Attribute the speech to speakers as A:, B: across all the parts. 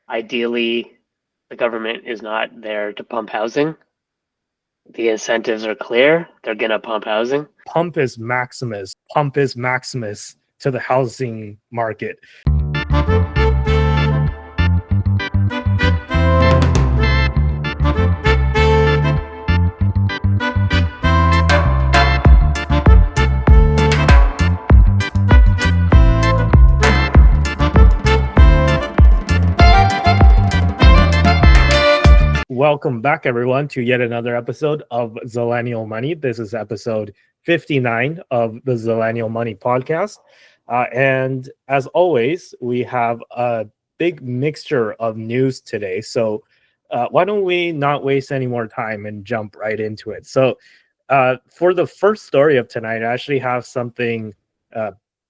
A: Ideally, the government is not there to pump housing. The incentives are clear. They're going to pump housing.
B: Pump is Maximus to the housing market. Welcome back, everyone, to yet another episode of Zillennial Money. This is episode 59 of the Zillennial Money podcast. And as always, we have a big mixture of news today. So why don't we not waste any more time and jump right into it? So for the first story of tonight, I actually have something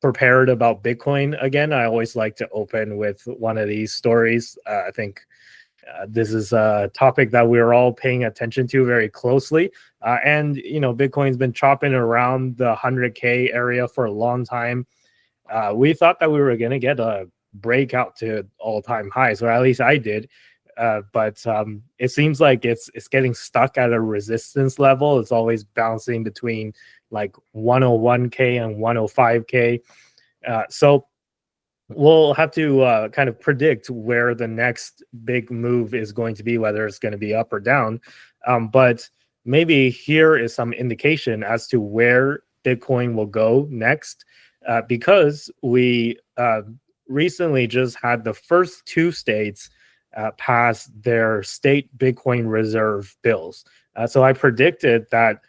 B: prepared about Bitcoin. Again, I always like to open with one of these stories. I think this is a topic that we're all paying attention to very closely. And, you know, Bitcoin's been chopping around the 100K area for a long time. We thought that we were going to get a breakout to all-time highs, or at least I did. But it seems like it's getting stuck at a resistance level. It's always bouncing between like 101K and 105K. So we'll have to kind of predict where the next big move is going to be, whether it's going to be up or down. But maybe here is some indication as to where Bitcoin will go next, because we recently just had the first two states pass their state Bitcoin reserve bills. So I predicted that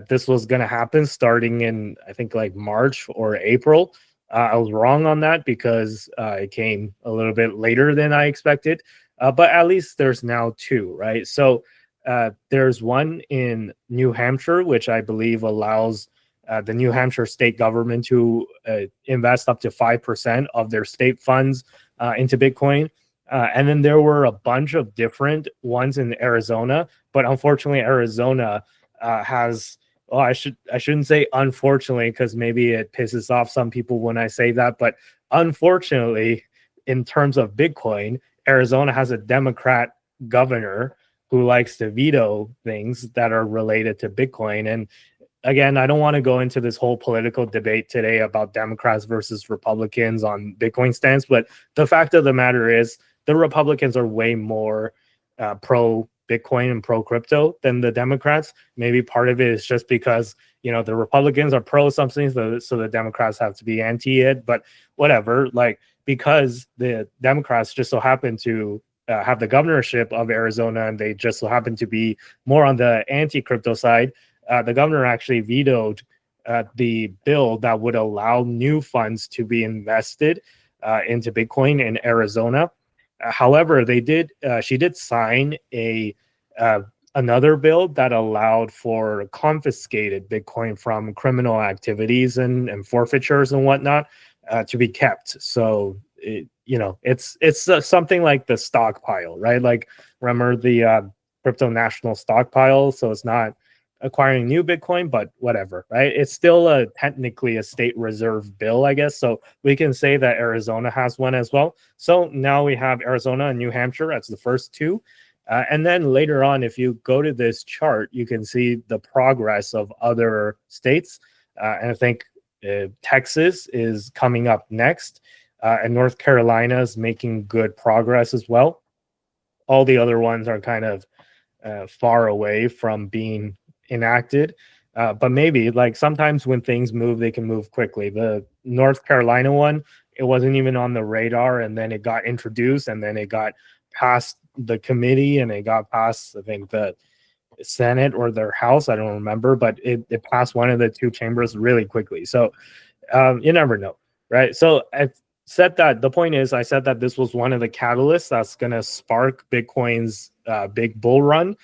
B: this was going to happen starting in, I think, like March or April. I was wrong on that because it came a little bit later than I expected. But at least there's now two, right? So there's one in New Hampshire, which I believe allows the New Hampshire state government to invest up to 5% of their state funds into Bitcoin. And then there were a bunch of different ones in Arizona. But unfortunately, Arizona has... Well, I shouldn't say unfortunately, because maybe it pisses off some people when I say that. But unfortunately, in terms of Bitcoin, Arizona has a Democrat governor who likes to veto things that are related to Bitcoin. And again, I don't want to go into this whole political debate today about Democrats versus Republicans on Bitcoin stance. But the fact of the matter is the Republicans are way more pro Bitcoin and pro crypto than the Democrats. Maybe part of it is just because, you know, the Republicans are pro something, so the Democrats have to be anti it. But whatever, like, because the Democrats just so happen to have the governorship of Arizona, and they just so happen to be more on the anti-crypto side, the governor actually vetoed the bill that would allow new funds to be invested into Bitcoin in Arizona. However, she did sign another bill that allowed for confiscated Bitcoin from criminal activities and forfeitures and whatnot to be kept. So, it's something like the stockpile, right? Like, remember the crypto national stockpile? So it's not acquiring new Bitcoin, but whatever, right? It's still technically a state reserve bill, I guess. So we can say that Arizona has one as well. So now we have Arizona and New Hampshire as the first two. And then later on, if you go to this chart, you can see the progress of other states. And I think Texas is coming up next. And North Carolina is making good progress as well. All the other ones are kind of far away from being enacted, but maybe, like, sometimes when things move, they can move quickly. The North Carolina one, it wasn't even on the radar, and then it got introduced, and then it got past the committee, and it got past, I think, the Senate or their House, I don't remember, but it passed one of the two chambers really quickly. So you never know, right? So I said that the point is, I said that this was one of the catalysts that's going to spark Bitcoin's big bull run.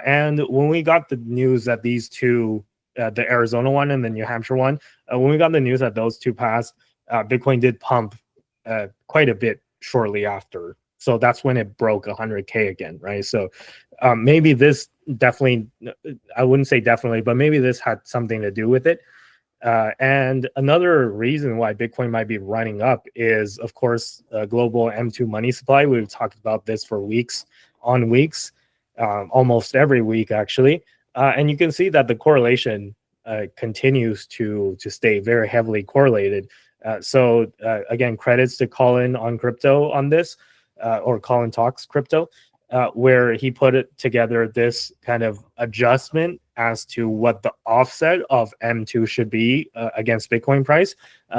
B: And when we got the news that these two, the Arizona one and the New Hampshire one, when we got the news that those two passed, Bitcoin did pump quite a bit shortly after. So that's when it broke 100K again, right? So maybe this definitely, I wouldn't say definitely, but maybe this had something to do with it. And another reason why Bitcoin might be running up is, of course, global M2 money supply. We've talked about this for weeks on weeks, almost every week, actually. And you can see that the correlation continues to stay very heavily correlated. So again, credits to Colin on crypto on this, or Colin Talks Crypto, where he put it together this kind of adjustment as to what the offset of M2 should be against Bitcoin price.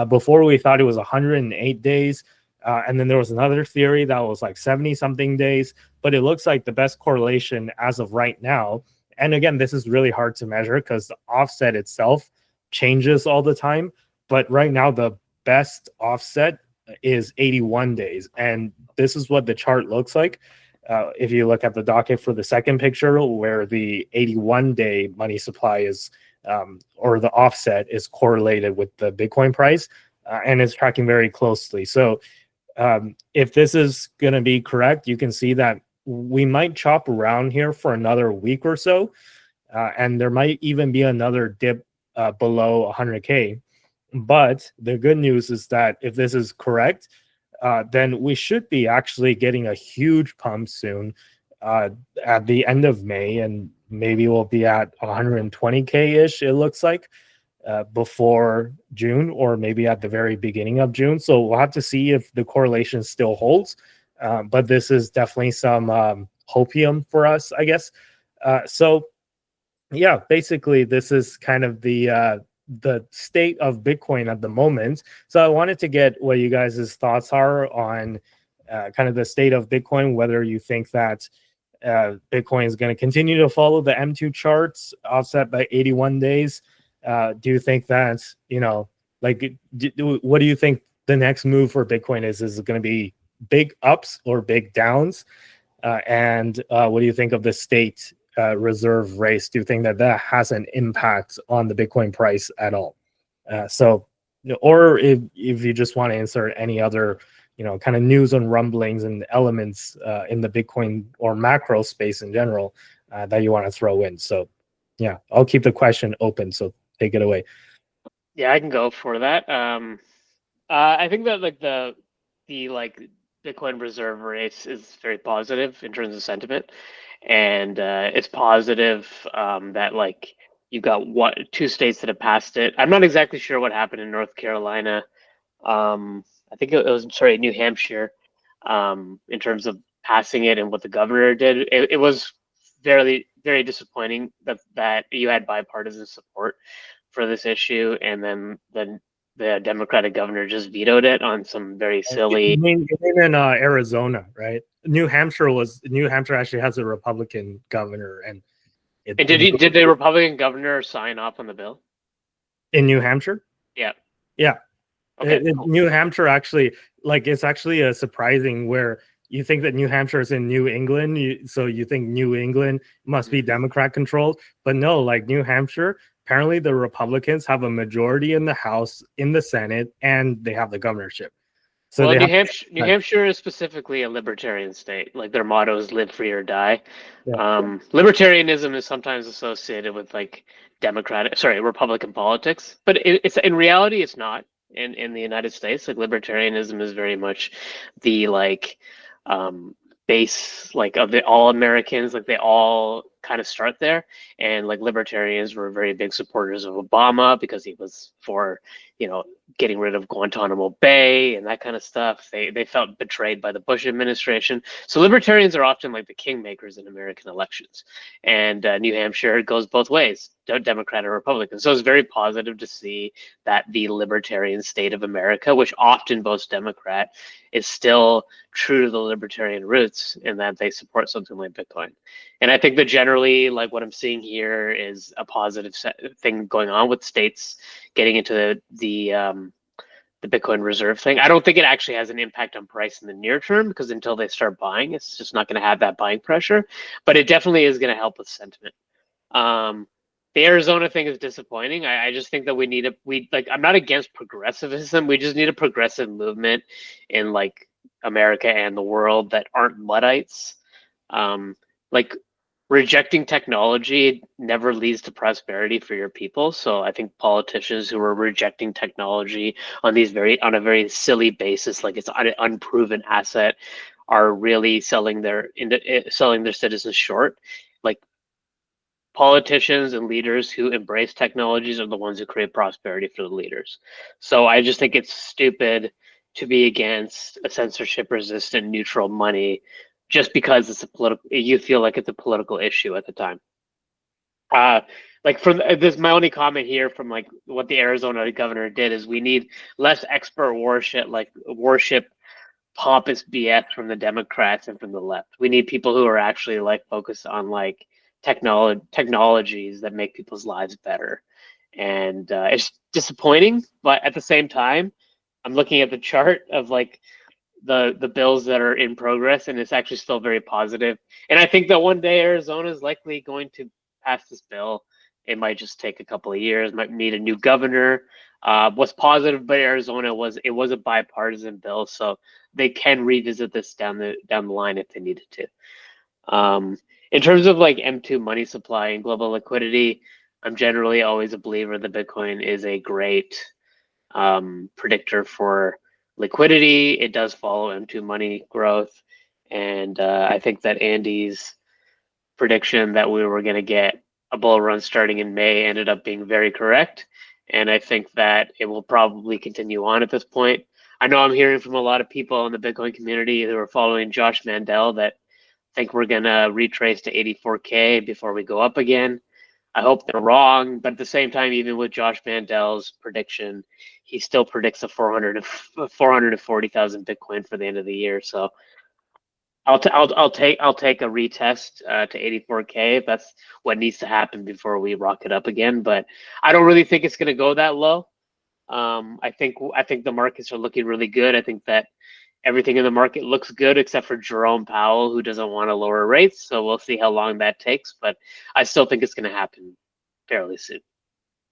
B: Before we thought it was 108 days. And then there was another theory that was like 70 something days. But it looks like the best correlation as of right now. And again, this is really hard to measure because the offset itself changes all the time. But right now, the best offset is 81 days. And this is what the chart looks like. If you look at the docket for the second picture, where the 81-day money supply is, or the offset is correlated with the Bitcoin price, and it's tracking very closely. So if this is going to be correct, you can see that we might chop around here for another week or so, and there might even be another dip below 100K. But the good news is that if this is correct, then we should be actually getting a huge pump soon at the end of May, and maybe we'll be at 120K-ish, it looks like, before June, or maybe at the very beginning of June. So we'll have to see if the correlation still holds. But this is definitely some hopium for us, I guess. So yeah, basically this is kind of the state of Bitcoin at the moment. So I wanted to get what you guys' thoughts are on kind of the state of Bitcoin, whether you think that Bitcoin is going to continue to follow the M2 charts offset by 81 days. Do you think that, like, what do you think the next move for Bitcoin is? Is it going to be big ups or big downs? And what do you think of the state reserve race? Do you think that that has an impact on the Bitcoin price at all? Or if you just want to insert any other, kind of news and rumblings and elements in the Bitcoin or macro space in general that you want to throw in. So yeah, I'll keep the question open. So take it away.
A: Yeah, I can go for that. I think that like the like Bitcoin reserve race is very positive in terms of sentiment, and it's positive that like you've got two states that have passed it. I'm not exactly sure what happened in North Carolina. I think it was New Hampshire, in terms of passing it and what the governor did. It was very disappointing that you had bipartisan support for this issue, and then the Democratic governor just vetoed it on some very silly.
B: You mean in Arizona, right? New Hampshire actually has a Republican governor, and
A: did the Republican governor sign off on the bill
B: in New Hampshire?
A: Yeah.
B: Okay, cool. New Hampshire actually, like, it's actually a surprising where you think that New Hampshire is in New England, so you think New England must be Democrat controlled, but no, like New Hampshire, apparently the Republicans have a majority in the House, in the Senate, and they have the governorship.
A: So New Hampshire is specifically a libertarian state. Like their motto is "Live free or die." Yeah. Libertarianism is sometimes associated with like Republican politics, but it's in reality it's not. In the United States, like libertarianism is very much the like base like of the all Americans, like they all kind of start there, and like libertarians were very big supporters of Obama because he was for getting rid of Guantanamo Bay and that kind of stuff. They felt betrayed by the Bush administration. So libertarians are often like the kingmakers in American elections, and New Hampshire goes both ways, Democrat or Republican. So it's very positive to see that the libertarian state of America, which often boasts Democrat, is still true to the libertarian roots in that they support something like Bitcoin. And I think that generally, like what I'm seeing here is a positive thing going on with states getting into the Bitcoin reserve thing. I don't think it actually has an impact on price in the near term, because until they start buying, it's just not going to have that buying pressure. But it definitely is going to help with sentiment. The Arizona thing is disappointing. I just think that I'm not against progressivism. We just need a progressive movement in like America and the world that aren't Luddites. Like rejecting technology never leads to prosperity for your people. So I think politicians who are rejecting technology on a very silly basis, like it's an unproven asset, are really selling their citizens short. Like politicians and leaders who embrace technologies are the ones who create prosperity for the leaders. So I just think it's stupid to be against a censorship resistant neutral money just because it's a political, you feel like it's a political issue at the time. Like for this, my only comment here from like what the Arizona governor did is we need less expert worship pompous BS from the Democrats and from the left. We need people who are actually like focused on like technologies that make people's lives better. And it's disappointing, but at the same time, I'm looking at the chart of like the bills that are in progress, and it's actually still very positive. And I think that one day Arizona is likely going to pass this bill. It might just take a couple of years, might need a new governor. What's positive about Arizona was it was a bipartisan bill, so they can revisit this down the line if they needed to. In terms of like M2 money supply and global liquidity, I'm generally always a believer that Bitcoin is a great predictor for liquidity. It does follow M2 money growth, and I think that Andy's prediction that we were going to get a bull run starting in May ended up being very correct. And I think that it will probably continue on at this point. I know I'm hearing from a lot of people in the Bitcoin community who are following Josh Mandel that think we're going to retrace to 84K before we go up again. I hope they're wrong, but at the same time, even with Josh Mandel's prediction, he still predicts a 440,000 Bitcoin for the end of the year. So I'll take a retest to 84K if that's what needs to happen before we rock it up again. But I don't really think it's going to go that low. I think the markets are looking really good. I think that everything in the market looks good except for Jerome Powell, who doesn't want to lower rates. So we'll see how long that takes. But I still think it's going to happen fairly soon.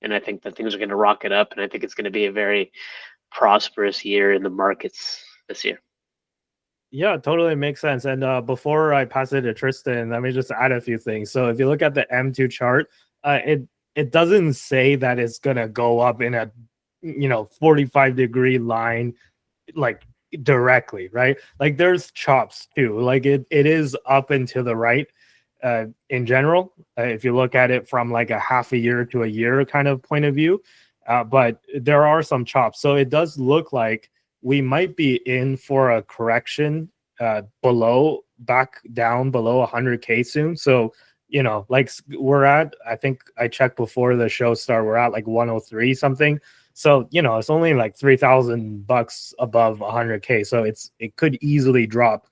A: And I think that things are going to rocket up. And I think it's going to be a very prosperous year in the markets this year.
B: Yeah, totally makes sense. And before I pass it to Tristan, let me just add a few things. So if you look at the M2 chart, it doesn't say that it's going to go up in a 45-degree line like directly, right? Like there's chops too. Like it is up and to the right in general, if you look at it from like a half a year to a year kind of point of view. But there are some chops. So it does look like we might be in for a correction back down below 100K soon. So, like we're at, I think I checked before the show started, we're at like 103 something. So, it's only like $3,000 above 100K. So it could easily drop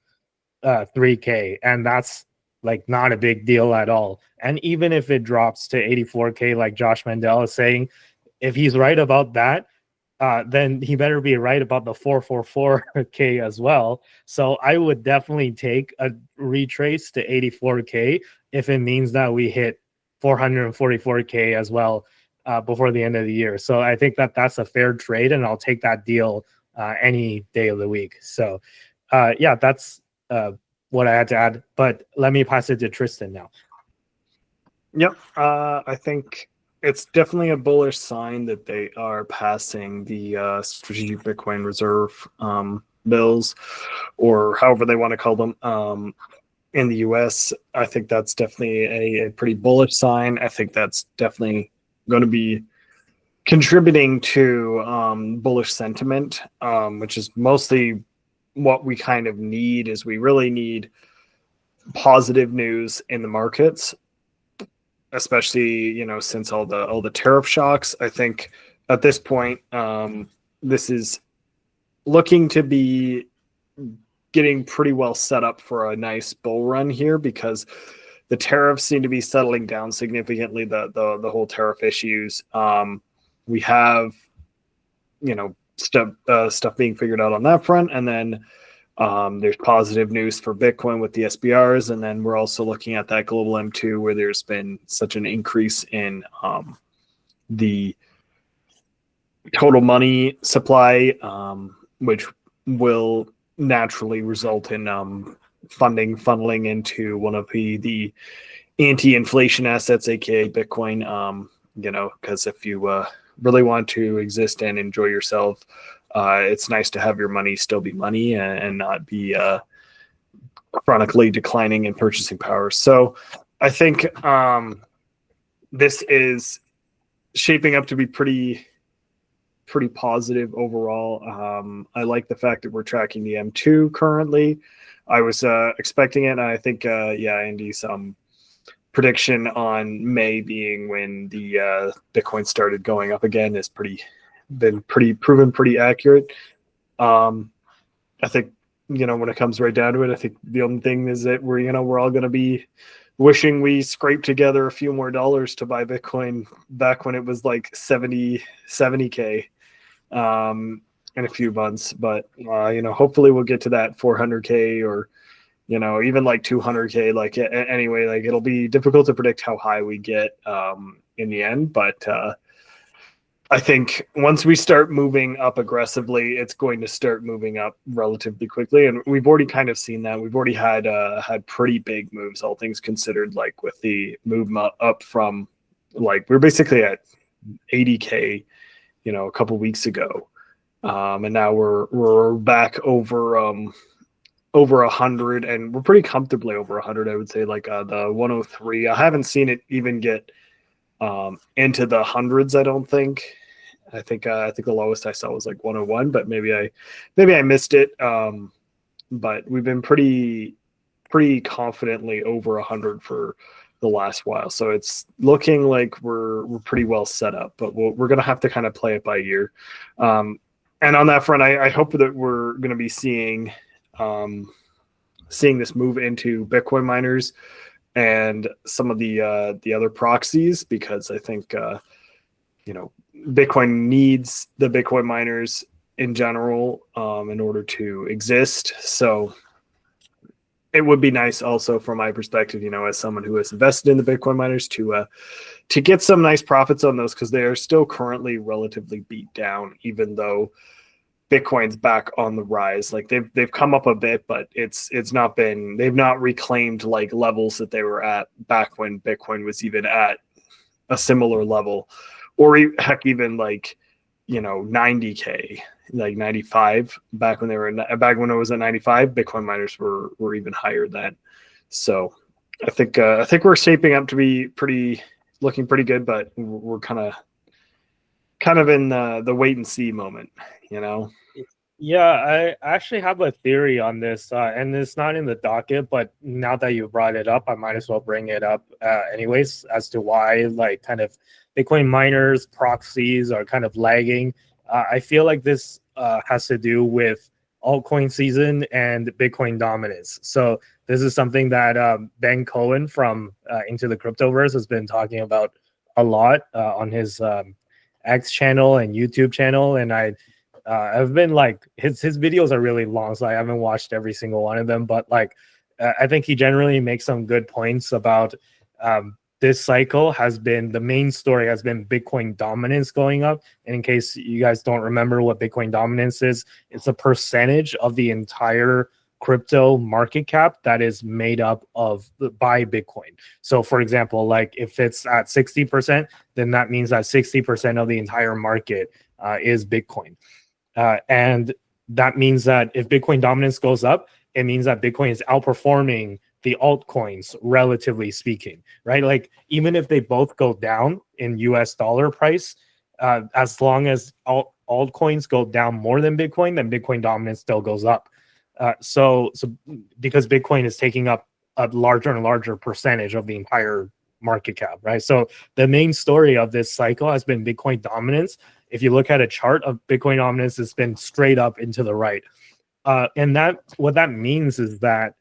B: 3K, and that's like not a big deal at all. And even if it drops to 84K, like Josh Mandel is saying, if he's right about that, then he better be right about the 444K as well. So I would definitely take a retrace to 84K if it means that we hit 444K as well before the end of the year. So I think that that's a fair trade, and I'll take that deal any day of the week. So yeah, that's what I had to add. But let me pass it to Tristan now.
C: Yep. I think it's definitely a bullish sign that they are passing the strategic Bitcoin reserve bills, or however they want to call them, in the US. I think that's definitely a pretty bullish sign. I think that's definitely going to be contributing to bullish sentiment, which is mostly what we kind of need. Is we really need positive news in the markets, especially since all the tariff shocks. I think at this point, this is looking to be getting pretty well set up for a nice bull run here, because the tariffs seem to be settling down significantly. The whole tariff issues. We have stuff being figured out on that front, and then there's positive news for Bitcoin with the SBRs, and then we're also looking at that global M2 where there's been such an increase in the total money supply, which will naturally result in funding funneling into one of the anti-inflation assets, aka Bitcoin. Because if you really want to exist and enjoy yourself, it's nice to have your money still be money and not be chronically declining in purchasing power. So I think this is shaping up to be pretty positive overall. I like the fact that we're tracking the M2 currently. I was expecting it. And I think, Andy's prediction on May being when the Bitcoin started going up again is been proven pretty accurate. I think, when it comes right down to it, I think the only thing is that we're all going to be wishing we scraped together a few more dollars to buy Bitcoin back when it was like 70K in a few months. But, hopefully we'll get to that 400K or, even like 200K. Like anyway, like it'll be difficult to predict how high we get in the end. But I think once we start moving up aggressively, it's going to start moving up relatively quickly. And we've already kind of seen that. We've already had pretty big moves, all things considered, like with the movement up from like we're basically at 80K, a couple weeks ago. And now we're back over 100, and we're pretty comfortably over 100, I would say, like the 103. I haven't seen it even get into the hundreds, I don't think. I think the lowest I saw was like 101, but maybe I missed it. But we've been pretty confidently over 100 for the last while, so it's looking like we're pretty well set up. But we're gonna have to kind of play it by ear. And on that front, I hope that we're gonna be seeing this move into Bitcoin miners and some of the other proxies, because I think Bitcoin needs the Bitcoin miners in general in order to exist. So it would be nice also from my perspective, as someone who has invested in the Bitcoin miners to get some nice profits on those, because they are still currently relatively beat down, even though Bitcoin's back on the rise. Like they've come up a bit, but they've not reclaimed like levels that they were at back when Bitcoin was even at a similar level, or heck, even like 90K, like 95 back when it was at 95. Bitcoin miners were even higher then. So I think we're shaping up to be looking pretty good, but we're kind of in the wait and see moment,
B: Yeah, I actually have a theory on this, and it's not in the docket, but now that you brought it up, I might as well bring it up anyways, as to why like kind of Bitcoin miners, proxies are kind of lagging. I feel like this has to do with altcoin season and Bitcoin dominance. So this is something that Ben Cohen from Into the Cryptoverse has been talking about a lot on his X channel and YouTube channel, and I've been like his videos are really long, so I haven't watched every single one of them, but like I think he generally makes some good points about this cycle the main story has been Bitcoin dominance going up. And in case you guys don't remember what Bitcoin dominance is, it's a percentage of the entire crypto market cap that is made up by Bitcoin. So for example, like if it's at 60%, then that means that 60% of the entire market is Bitcoin. And that means that if Bitcoin dominance goes up, it means that Bitcoin is outperforming the altcoins, relatively speaking, right? Like even if they both go down in US dollar price, as long as altcoins go down more than Bitcoin, then Bitcoin dominance still goes up. So because Bitcoin is taking up a larger and larger percentage of the entire market cap, right? So the main story of this cycle has been Bitcoin dominance. If you look at a chart of Bitcoin dominance, it's been straight up into the right. And what that means is that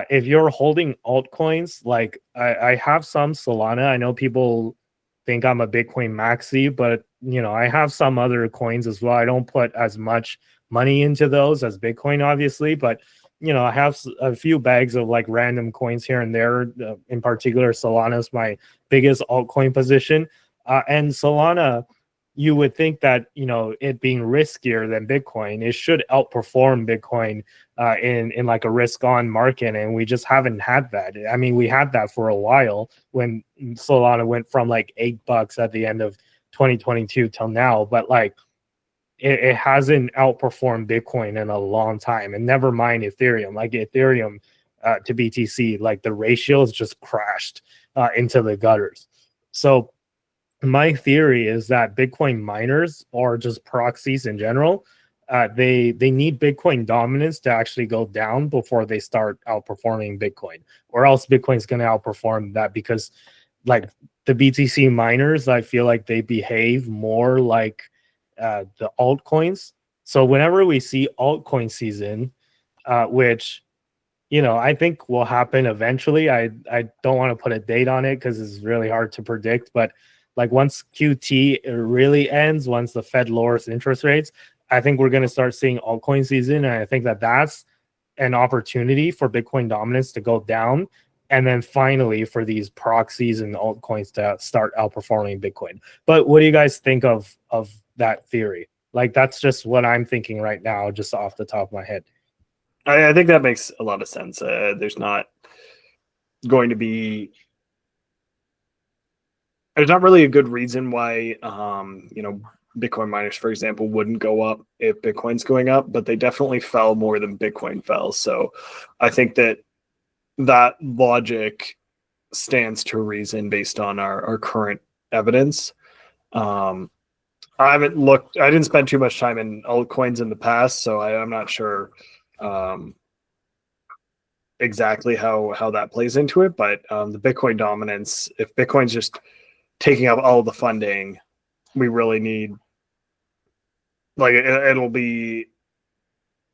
B: if you're holding altcoins, like I have some Solana. I know people think I'm a Bitcoin maxi, but I have some other coins as well. I don't put as much money into those as Bitcoin, obviously, but I have a few bags of like random coins here and there. In particular, Solana is my biggest altcoin position, and Solana you would think that, you know, it being riskier than Bitcoin, it should outperform Bitcoin in like a risk on market, and we just haven't had that. I mean, we had that for a while when Solana went from like $8 at the end of 2022 till now, but like it hasn't outperformed Bitcoin in a long time, and never mind Ethereum. Like Ethereum to BTC, like the ratios just crashed into the gutters. So my theory is that Bitcoin miners, or just proxies in general, they need Bitcoin dominance to actually go down before they start outperforming Bitcoin, or else Bitcoin's going to outperform that, because like the BTC miners, I feel like they behave more like the altcoins. So whenever we see altcoin season, which, you know, I think will happen eventually. I don't want to put a date on it because it's really hard to predict, but like once QT really ends, once the Fed lowers interest rates, I think we're going to start seeing altcoin season. And I think that that's an opportunity for Bitcoin dominance to go down. And then finally for these proxies and altcoins to start outperforming Bitcoin. But what do you guys think of that theory? Like, that's just what I'm thinking right now, just off the top of my head.
C: I think that makes a lot of sense. There's not going to be... There's not really a good reason why, you know, Bitcoin miners, for example, wouldn't go up if Bitcoin's going up, but they definitely fell more than Bitcoin fell. So I think that logic stands to reason based on our current evidence. I didn't spend too much time in altcoins in the past, so I'm not sure exactly how that plays into it. But the Bitcoin dominance, if Bitcoin's just taking up all the funding, we really need, like, it'll be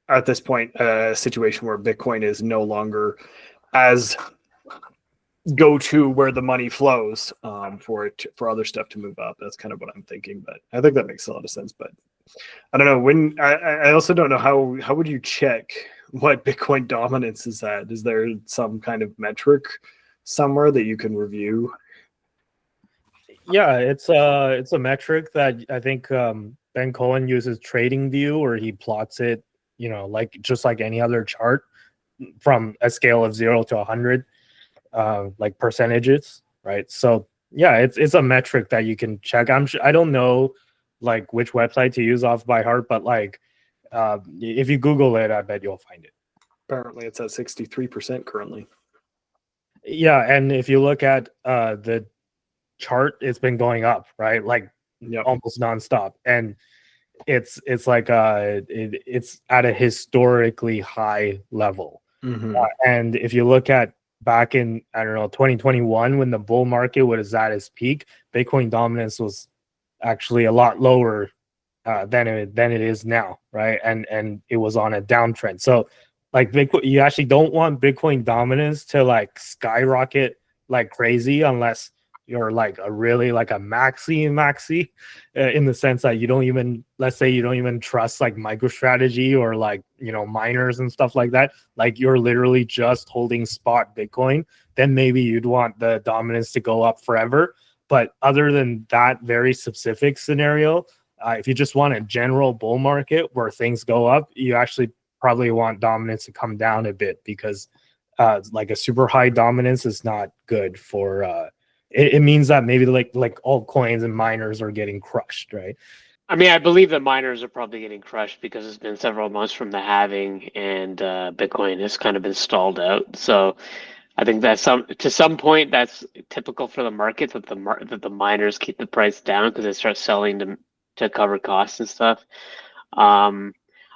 C: at this point a situation where Bitcoin is no longer as go to where the money flows for other stuff to move up. That's kind of what I'm thinking, but I think that makes a lot of sense. But I don't know, I also don't know how would you check what Bitcoin dominance is at? Is there some kind of metric somewhere that you can review?
B: Yeah, it's a metric that I think Ben Cohen uses TradingView, or he plots it, you know, like just like any other chart from a scale of 0 to 100, like percentages, right? So yeah, it's a metric that you can check. I don't know like which website to use off by heart, but like if you Google it, I bet you'll find it.
C: Apparently, it's at 63% currently.
B: Yeah, and if you look at the chart, it's been going up, right? Like almost nonstop, and it's like it's at a historically high level.
C: Mm-hmm.
B: And if you look at back in, I don't know, 2021, when the bull market was at its peak, Bitcoin dominance was actually a lot lower than it is now, right? And it was on a downtrend. So like Bitcoin, you actually don't want Bitcoin dominance to like skyrocket like crazy unless you're like a really like a maxi in the sense that you don't even, let's say you don't even trust like MicroStrategy or like, you know, miners and stuff like that. Like you're literally just holding spot Bitcoin, then maybe you'd want the dominance to go up forever. But other than that very specific scenario, if you just want a general bull market where things go up, you actually probably want dominance to come down a bit, because like a super high dominance is not good for it means that maybe like altcoins and miners are getting crushed, right?
A: I mean, I believe the miners are probably getting crushed because it's been several months from the halving, and Bitcoin has kind of been stalled out. So I think that to some point that's typical for the market, that the miners keep the price down because they start selling to cover costs and stuff.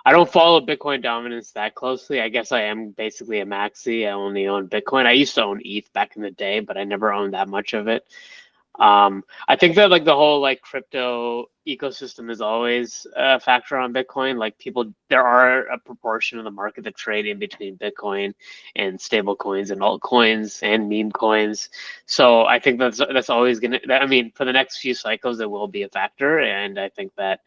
A: I don't follow Bitcoin dominance that closely. I guess I am basically a maxi. I only own Bitcoin. I used to own ETH back in the day, but I never owned that much of it. I think that like the whole like crypto ecosystem is always a factor on Bitcoin. Like there are a proportion of the market that trade in between Bitcoin and stable coins and altcoins and meme coins. So I think that's always gonna. I mean, for the next few cycles, it will be a factor, and I think that,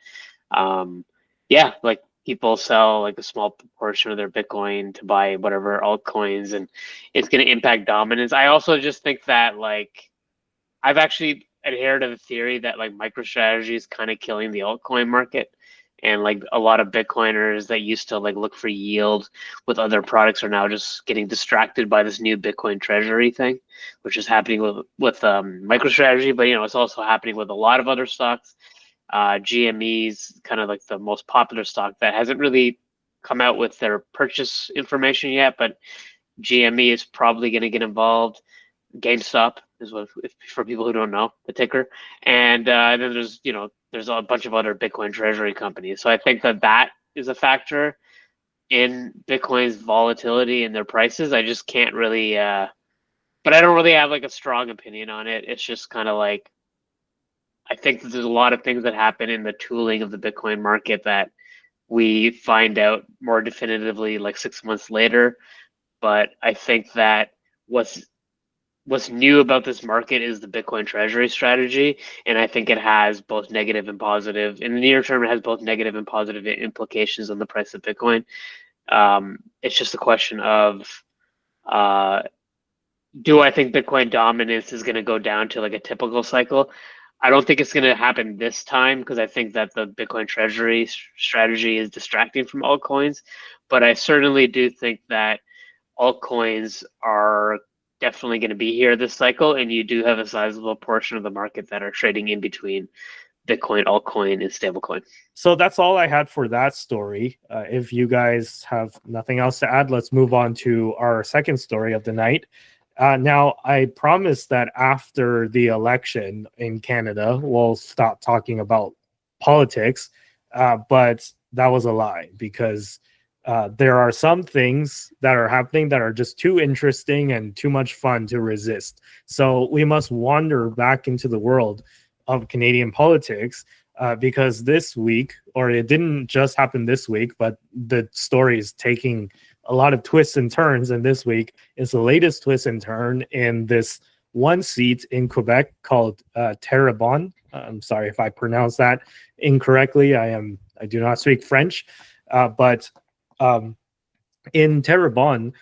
A: yeah, like people sell like a small proportion of their Bitcoin to buy whatever altcoins, and it's going to impact dominance. I also just think that like I've actually adhere to the theory that like MicroStrategy is kind of killing the altcoin market, and like a lot of Bitcoiners that used to like look for yield with other products are now just getting distracted by this new Bitcoin treasury thing, which is happening with MicroStrategy, but you know it's also happening with a lot of other stocks. GME's kind of like the most popular stock that hasn't really come out with their purchase information yet, but GME is probably going to get involved. GameStop is what, for people who don't know the ticker, and then there's a bunch of other Bitcoin treasury companies. So I think that is a factor in Bitcoin's volatility and their prices. I just can't really, but I don't really have like a strong opinion on it. It's just kind of like I think that there's a lot of things that happen in the tooling of the Bitcoin market that we find out more definitively like 6 months later. But I think that what's new about this market is the Bitcoin treasury strategy, and I think it has both negative and positive. In the near term, it has both negative and positive implications on the price of Bitcoin. It's just a question of do I think Bitcoin dominance is going to go down to like a typical cycle? I don't think it's going to happen this time because I think that the Bitcoin treasury strategy is distracting from altcoins, but I certainly do think that altcoins are definitely going to be here this cycle, and you do have a sizable portion of the market that are trading in between Bitcoin, altcoin, and stablecoin.
B: So that's all I had for that story. If you guys have nothing else to add, let's move on to our second story of the night. Now, I promised that after the election in Canada, we'll stop talking about politics, but that was a lie because there are some things that are happening that are just too interesting and too much fun to resist. So we must wander back into the world of Canadian politics because this week, or it didn't just happen this week, but the story is taking a lot of twists and turns, and this week is the latest twist and turn in this one seat in Quebec called Terrebonne. I'm sorry if I pronounced that incorrectly. I do not speak French, but in Terrebonne,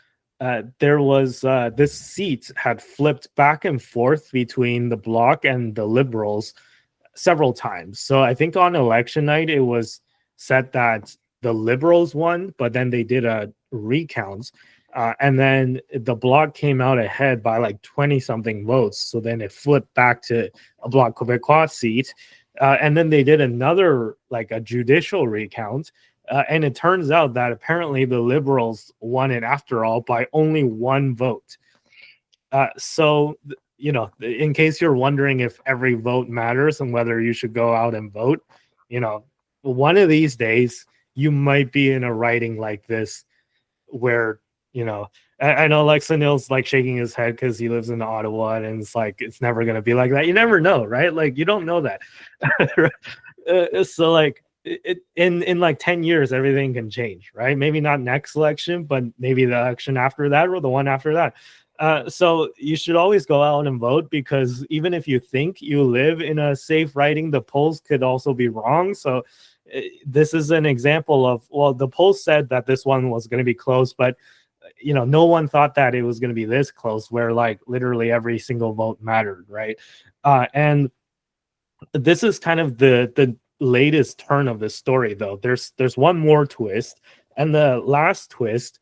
B: there was this seat had flipped back and forth between the Bloc and the Liberals several times. So I think on election night, it was said that the Liberals won, but then they did a recount. And then the Bloc came out ahead by like 20 something votes. So then it flipped back to a Bloc Québécois seat. And then they did another, like a judicial recount. And it turns out that apparently the Liberals won it after all by only one vote. So, you know, in case you're wondering if every vote matters and whether you should go out and vote, you know, one of these days you might be in a riding like this where, you know, I know like Sunil's like shaking his head because he lives in Ottawa and it's like it's never going to be like that. You never know, right? Like you don't know that. So like in like 10 years, everything can change, right? Maybe not next election, but maybe the election after that or the one after that. So you should always go out and vote because even if you think you live in a safe riding, the polls could also be wrong. So this is an example of, well, the polls said that this one was going to be close, but you know, no one thought that it was going to be this close where like literally every single vote mattered, right? And this is kind of the latest turn of the story, though. There's one more twist, and the last twist,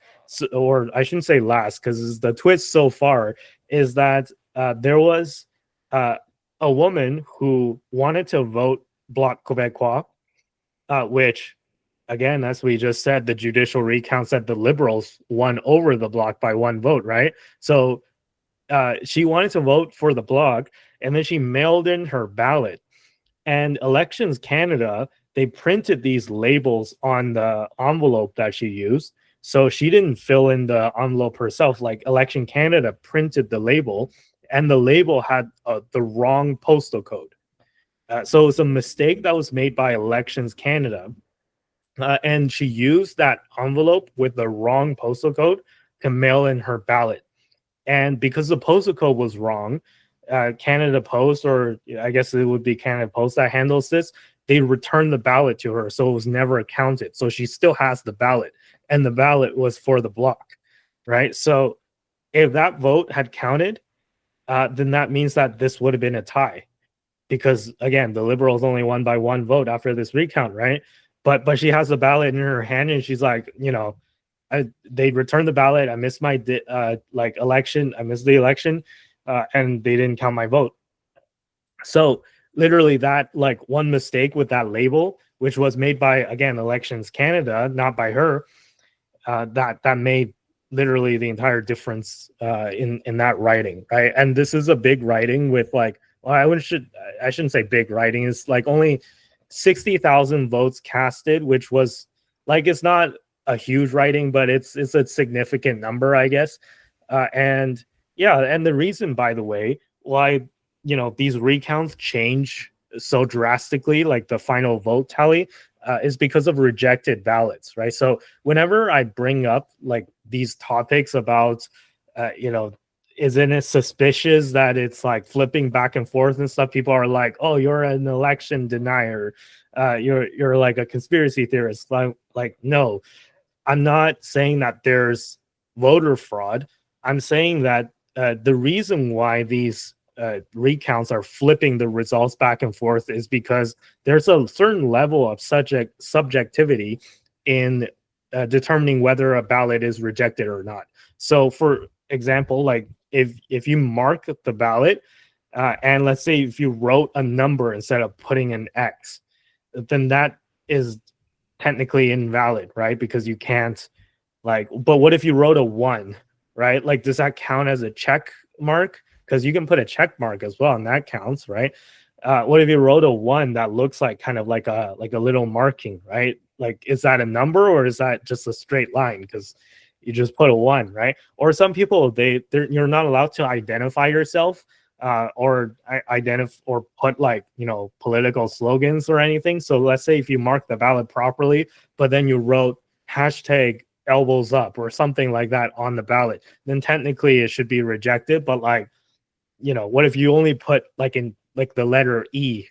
B: or I shouldn't say last, because the twist so far is that there was a woman who wanted to vote Bloc Québécois, which, again, as we just said, the judicial recount said the Liberals won over the Bloc by one vote, right? So she wanted to vote for the Bloc, and then she mailed in her ballot. And Elections Canada, they printed these labels on the envelope that she used. So she didn't fill in the envelope herself. Like Election Canada printed the label, and the label had the wrong postal code. So it's a mistake that was made by Elections Canada. And she used that envelope with the wrong postal code to mail in her ballot. And because the postal code was wrong, Canada Post, or I guess it would be Canada Post that handles this, they returned the ballot to her, so it was never counted. So she still has the ballot, and the ballot was for the Bloc, right? So if that vote had counted, then that means that this would have been a tie. because again, the Liberals only won by 1 vote after this recount, right? But she has the ballot in her hand, and she's like, they returned the ballot. I missed my election. I missed the election, and they didn't count my vote. So literally, that like one mistake with that label, which was made by, again, Elections Canada, not by her, that made literally the entire difference in that writing, right? And this is a big writing with like, well, I shouldn't say big writing. It's like only 60,000 votes casted, which was like, it's not a huge writing, but it's a significant number, I guess. And the reason, by the way, why these recounts change so drastically, like the final vote tally, is because of rejected ballots, right? So whenever I bring up like these topics about, isn't it suspicious that it's like flipping back and forth and stuff? People are like, "Oh, you're an election denier. You're like a conspiracy theorist." Like, no, I'm not saying that there's voter fraud. I'm saying that the reason why these recounts are flipping the results back and forth is because there's a certain level of subjectivity in determining whether a ballot is rejected or not. So, for example, like if you mark the ballot, and let's say if you wrote a number instead of putting an X, then that is technically invalid, right? Because you can't but what if you wrote a 1, right? Like, does that count as a check mark? Because you can put a check mark as well, and that counts, right? What if you wrote a 1 that looks like kind of like a little marking, right? Like, is that a number or is that just a straight line? Because you just put a 1, right? Or some people, you're not allowed to identify yourself or put like political slogans or anything. So let's say if you mark the ballot properly, but then you wrote hashtag elbows up or something like that on the ballot, then technically it should be rejected. But like, what if you only put like in like the letter E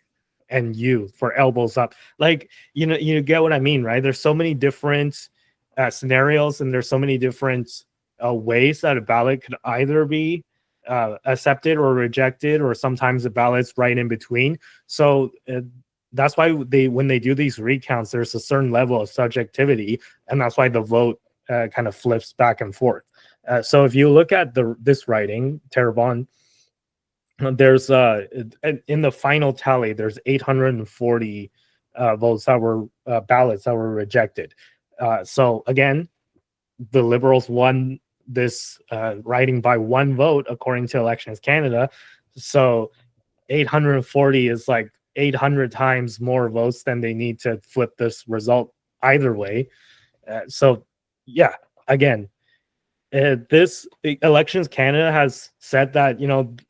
B: and U for elbows up? Like, you get what I mean, right? There's so many different scenarios, and there's so many different ways that a ballot could either be accepted or rejected, or sometimes the ballot's right in between. So that's why when they do these recounts, there's a certain level of subjectivity, and that's why the vote kind of flips back and forth. So if you look at this writing, Terrebonne, there's in the final tally, there's 840 votes that were ballots that were rejected. So again, the Liberals won this writing by 1 vote according to Elections Canada. So 840 is like 800 times more votes than they need to flip this result either way. So yeah, again, this Elections Canada has said that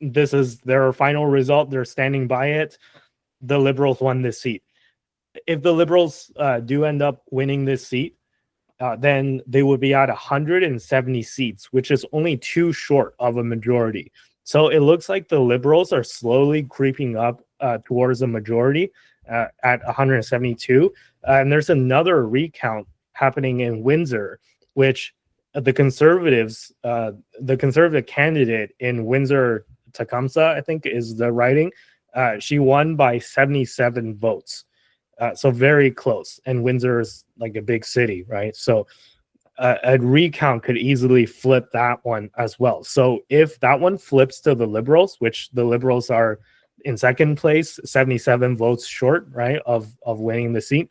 B: this is their final result. They're standing by it. The Liberals won this seat. If the Liberals do end up winning this seat, then they would be at 170 seats, which is only 2 short of a majority. So it looks like the Liberals are slowly creeping up towards a majority at 172. And there's another recount happening in Windsor, which the Conservative candidate in Windsor, Tecumseh, I think is the writing, she won by 77 votes. So very close. And Windsor is like a big city, right? So a recount could easily flip that one as well. So if that one flips to the Liberals, which the Liberals are in second place, 77 votes short, right, of winning the seat.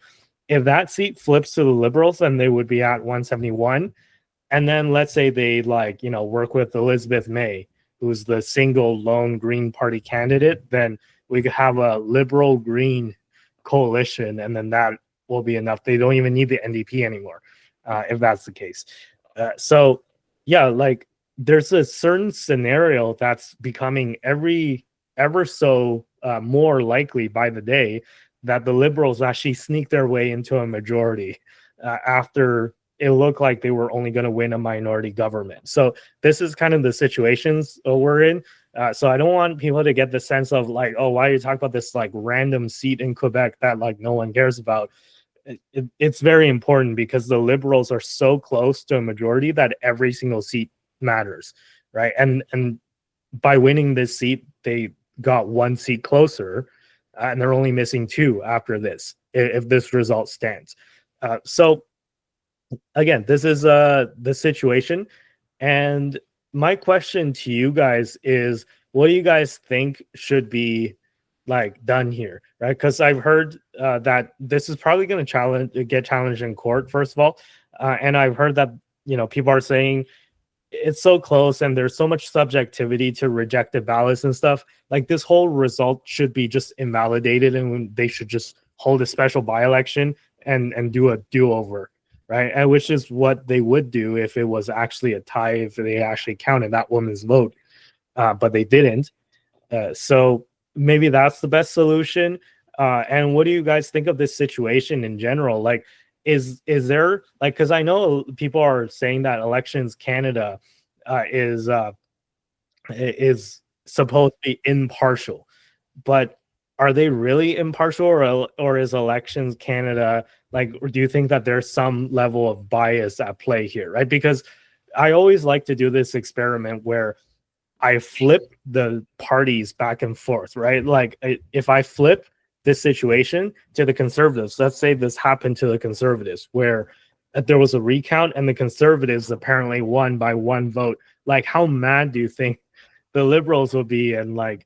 B: If that seat flips to the Liberals, then they would be at 171. And then let's say they work with Elizabeth May, who's the single lone Green Party candidate, then we could have a Liberal Green coalition, and then that will be enough. They don't even need the NDP anymore, if that's the case. So yeah, like there's a certain scenario that's becoming ever so more likely by the day that the Liberals actually sneak their way into a majority after it looked like they were only going to win a minority government. So this is kind of the situations we're in. So I don't want people to get the sense of like, oh, why are you talking about this like random seat in Quebec that like no one cares about? It's very important because the Liberals are so close to a majority that every single seat matters, right? And by winning this seat, they got 1 seat closer and they're only missing 2 after this if this result stands. So again, this is the situation, and my question to you guys is, what do you guys think should be like done here, right? Because I've heard that this is probably going to get challenged in court, first of all, and I've heard that people are saying it's so close and there's so much subjectivity to rejected ballots and stuff. Like, this whole result should be just invalidated, and they should just hold a special by-election and do a do-over, right? And which is what they would do if it was actually a tie, if they actually counted that woman's vote, but they didn't. So maybe that's the best solution. And what do you guys think of this situation in general? Like, is there, like, because I know people are saying that Elections Canada is supposed to be impartial, but are they really impartial, or is Elections Canada, like, or do you think that there's some level of bias at play here, right? Because I always like to do this experiment where I flip the parties back and forth, right? Like, if I flip this situation to the Conservatives, let's say this happened to the Conservatives, where there was a recount and the Conservatives apparently won by 1 vote. Like, how mad do you think the Liberals will be? And like,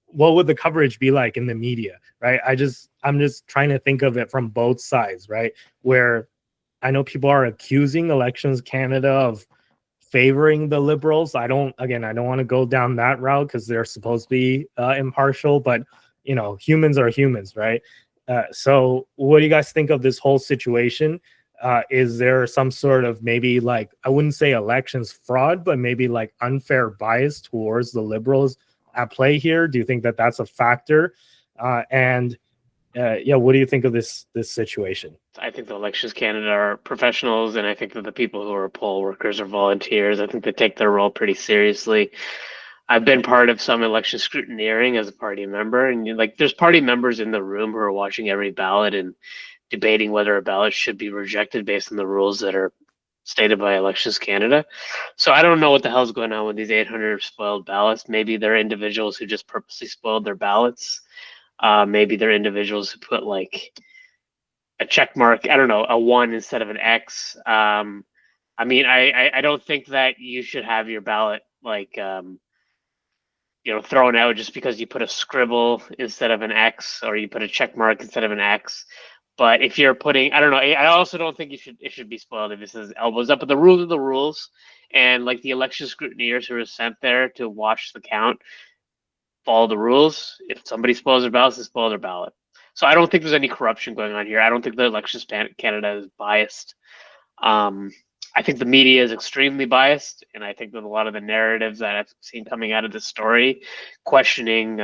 B: what would the coverage be like in the media, right? I'm just trying to think of it from both sides, right? Where I know people are accusing Elections Canada of favoring the Liberals. I don't want to go down that route because they're supposed to be impartial, but humans are humans, right? So what do you guys think of this whole situation? Is there some sort of, maybe, like, I wouldn't say elections fraud, but maybe like unfair bias towards the Liberals at play here? Do you think that that's a factor? What do you think of this situation?
A: I think the Elections Canada are professionals, and I think that the people who are poll workers or volunteers, I think they take their role pretty seriously. I've been part of some election scrutineering as a party member, and there's party members in the room who are watching every ballot and debating whether a ballot should be rejected based on the rules that are stated by Elections Canada. So I don't know what the hell's going on with these 800 spoiled ballots. Maybe they're individuals who just purposely spoiled their ballots. Maybe they're individuals who put like a check mark, I don't know, a 1 instead of an X. I don't think that you should have your ballot thrown out just because you put a scribble instead of an X, or you put a check mark instead of an X. But if you're putting, I don't know, I also don't think it should be spoiled if it says elbows up. But the rules are the rules, and like the election scrutineers who are sent there to watch the count follow the rules. If somebody spoils their ballot, they spoil their ballot. So I don't think there's any corruption going on here. I don't think the Elections Canada is biased. I think the media is extremely biased, and I think that a lot of the narratives that I've seen coming out of the story, questioning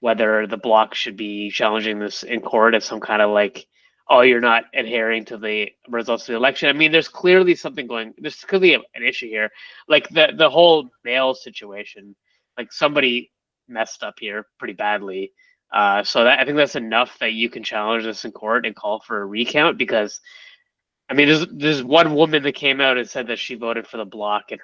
A: whether the Bloc should be challenging this in court as some kind of like, oh, you're not adhering to the results of the election. I mean, there's clearly there's clearly an issue here. Like the whole mail situation, like somebody messed up here pretty badly. So I think that's enough that you can challenge this in court and call for a recount, because I mean, there's one woman that came out and said that she voted for the Bloc and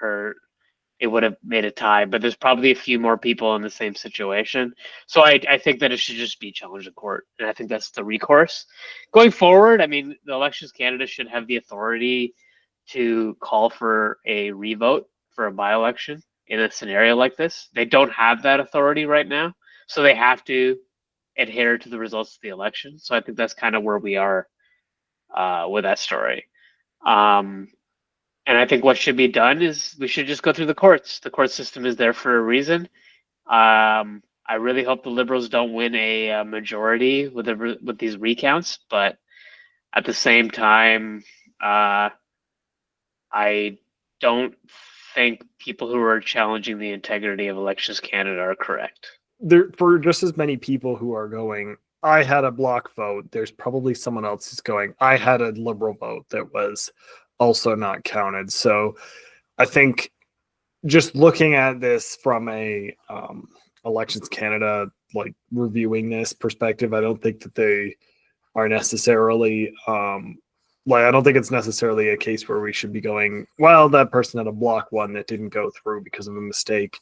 A: it would have made a tie, but there's probably a few more people in the same situation. So I think that it should just be challenged in court, and I think that's the recourse. Going forward, I mean, the Elections Canada should have the authority to call for a revote for a by-election in a scenario like this. They don't have that authority right now, so they have to adhere to the results of the election. So I think that's kind of where we are with that story. And I think what should be done is we should just go through the courts. The court system is there for a reason. I really hope the Liberals don't win a majority with these recounts, but at the same time, I don't think people who are challenging the integrity of Elections Canada are correct.
C: For just as many people who are going, I had a Bloc vote, there's probably someone else who's going, I had a Liberal vote that was also not counted. So I think just looking at this from a Elections Canada, like, reviewing this perspective, I don't think that they are necessarily I don't think it's necessarily a case where we should be going, well, that person had a Bloc one that didn't go through because of a mistake.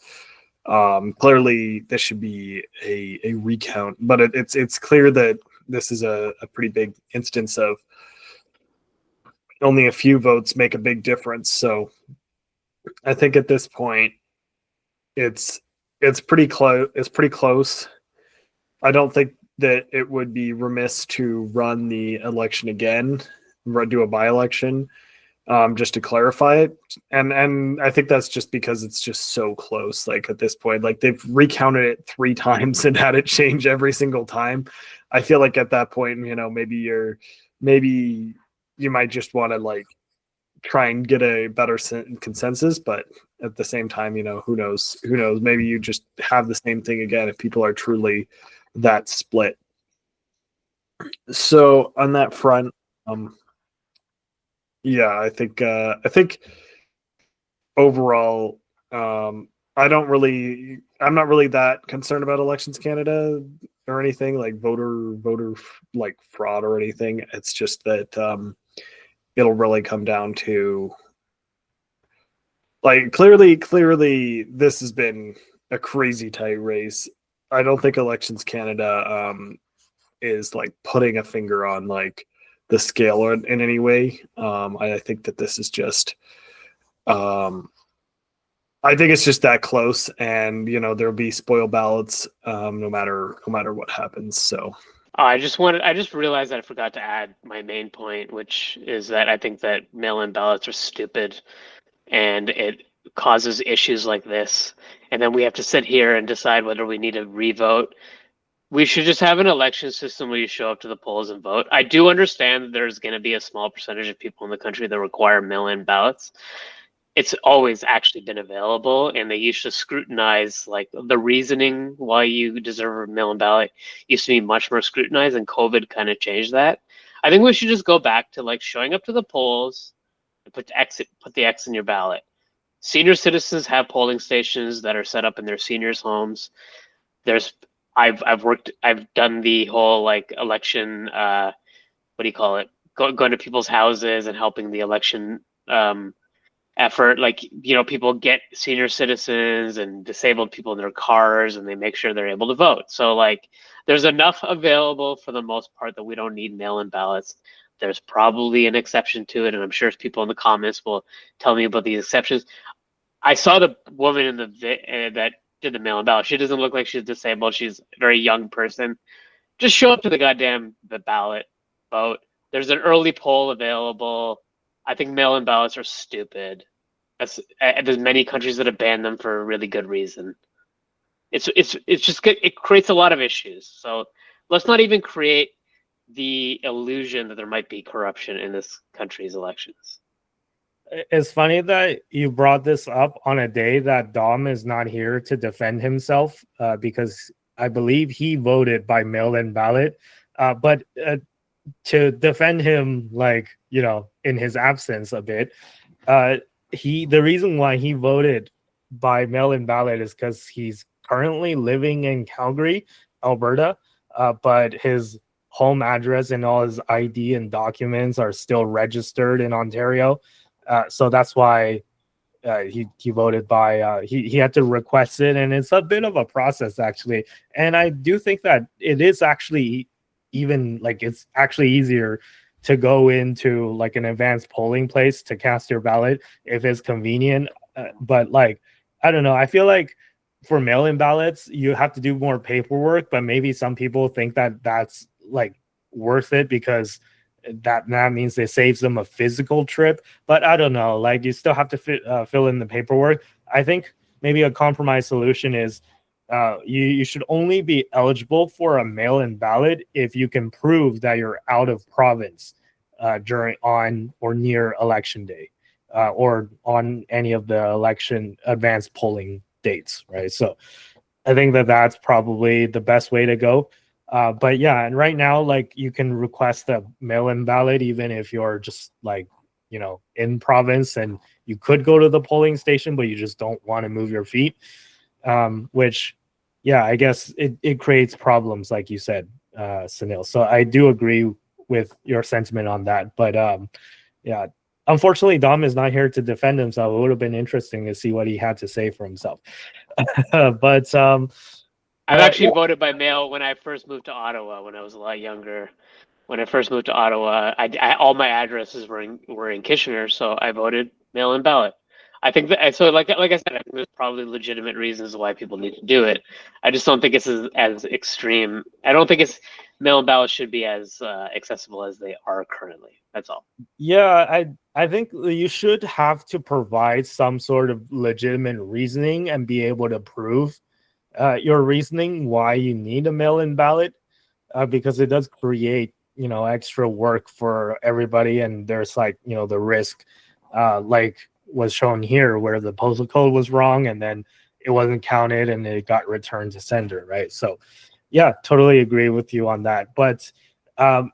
C: Clearly, this should be a recount, but it's clear that this is a pretty big instance of only a few votes make a big difference. So I think at this point, it's pretty close. It's pretty close. I don't think that it would be remiss to run the election again, do a by-election, just to clarify it. And I think that's just because it's just so close. Like at this point, like they've recounted it 3 times and had it change every single time. I feel like at that point, maybe you might just want to like try and get a better consensus, but at the same time, who knows? Maybe you just have the same thing again if people are truly that split. So on that front, yeah, I think overall, I'm not really that concerned about Elections Canada or anything like voter like fraud or anything. It's just that it'll really come down to like clearly this has been a crazy tight race. I don't think Elections Canada is like putting a finger on like the scale in any way. I think that this is just I think it's just that close, and there'll be spoil ballots no matter what happens. So
A: I just realized that I forgot to add my main point, which is that I think that mail-in ballots are stupid and it causes issues like this. And then we have to sit here and decide whether we need to revote. We should just have an election system where you show up to the polls and vote. I do understand that there's going to be a small percentage of people in the country that require mail-in ballots. It's always actually been available, and they used to scrutinize like the reasoning why you deserve a mail-in ballot used to be much more scrutinized, and COVID kind of changed that. I think we should just go back to like showing up to the polls and put the X in your ballot. Senior citizens have polling stations that are set up in their seniors' homes. I've done the whole like election what do you call it? Going to people's houses and helping the election effort. Like, people get senior citizens and disabled people in their cars and they make sure they're able to vote. So like there's enough available for the most part that we don't need mail-in ballots. There's probably an exception to it, and I'm sure people in the comments will tell me about the exceptions. I saw the woman in that did the mail-in ballot. She doesn't look like she's disabled. She's a very young person. Just show up to the ballot, vote. There's an early poll available. I think mail-in ballots are stupid. There's many countries that have banned them for a really good reason. It creates a lot of issues. So let's not even create the illusion that there might be corruption in this country's elections.
B: It's funny that you brought this up on a day that Dom is not here to defend himself, because I believe he voted by mail-in ballot. But to defend him, like, in his absence a bit, the reason why he voted by mail-in ballot is because he's currently living in Calgary, Alberta, but his home address and all his ID and documents are still registered in Ontario. So that's why he voted by he had to request it, and it's a bit of a process actually. And I do think that it is actually it's actually easier to go into like an advanced polling place to cast your ballot if it's convenient. But like, I don't know, I feel like for mail-in ballots you have to do more paperwork, but maybe some people think that that's like worth it because that means it saves them a physical trip. But I don't know, like you still have to fill in the paperwork. I think maybe a compromise solution is you should only be eligible for a mail-in ballot if you can prove that you're out of province on or near election day, or on any of the election advanced polling dates, right? So I think that that's probably the best way to go. But yeah, and right now, like, you can request a mail-in ballot even if you're just like, in province, and you could go to the polling station, but you just don't want to move your feet. Which, yeah, I guess it creates problems, like you said, Sunil. So I do agree with your sentiment on that. But yeah, unfortunately, Dom is not here to defend himself. It would have been interesting to see what he had to say for himself. But
A: I've actually voted by mail when I first moved to Ottawa when I was a lot younger. When I first moved to Ottawa, all my addresses were in Kitchener, so I voted mail-in ballot. I think that so like I said, I think there's probably legitimate reasons why people need to do it. I just don't think it's as extreme. I don't think it's mail-in ballots should be as accessible as they are currently. That's all.
B: Yeah, I think you should have to provide some sort of legitimate reasoning and be able to prove your reasoning why you need a mail-in ballot, because it does create extra work for everybody, and there's the risk, like was shown here, where the postal code was wrong and then it wasn't counted and it got returned to sender, right? So yeah, totally agree with you on that. But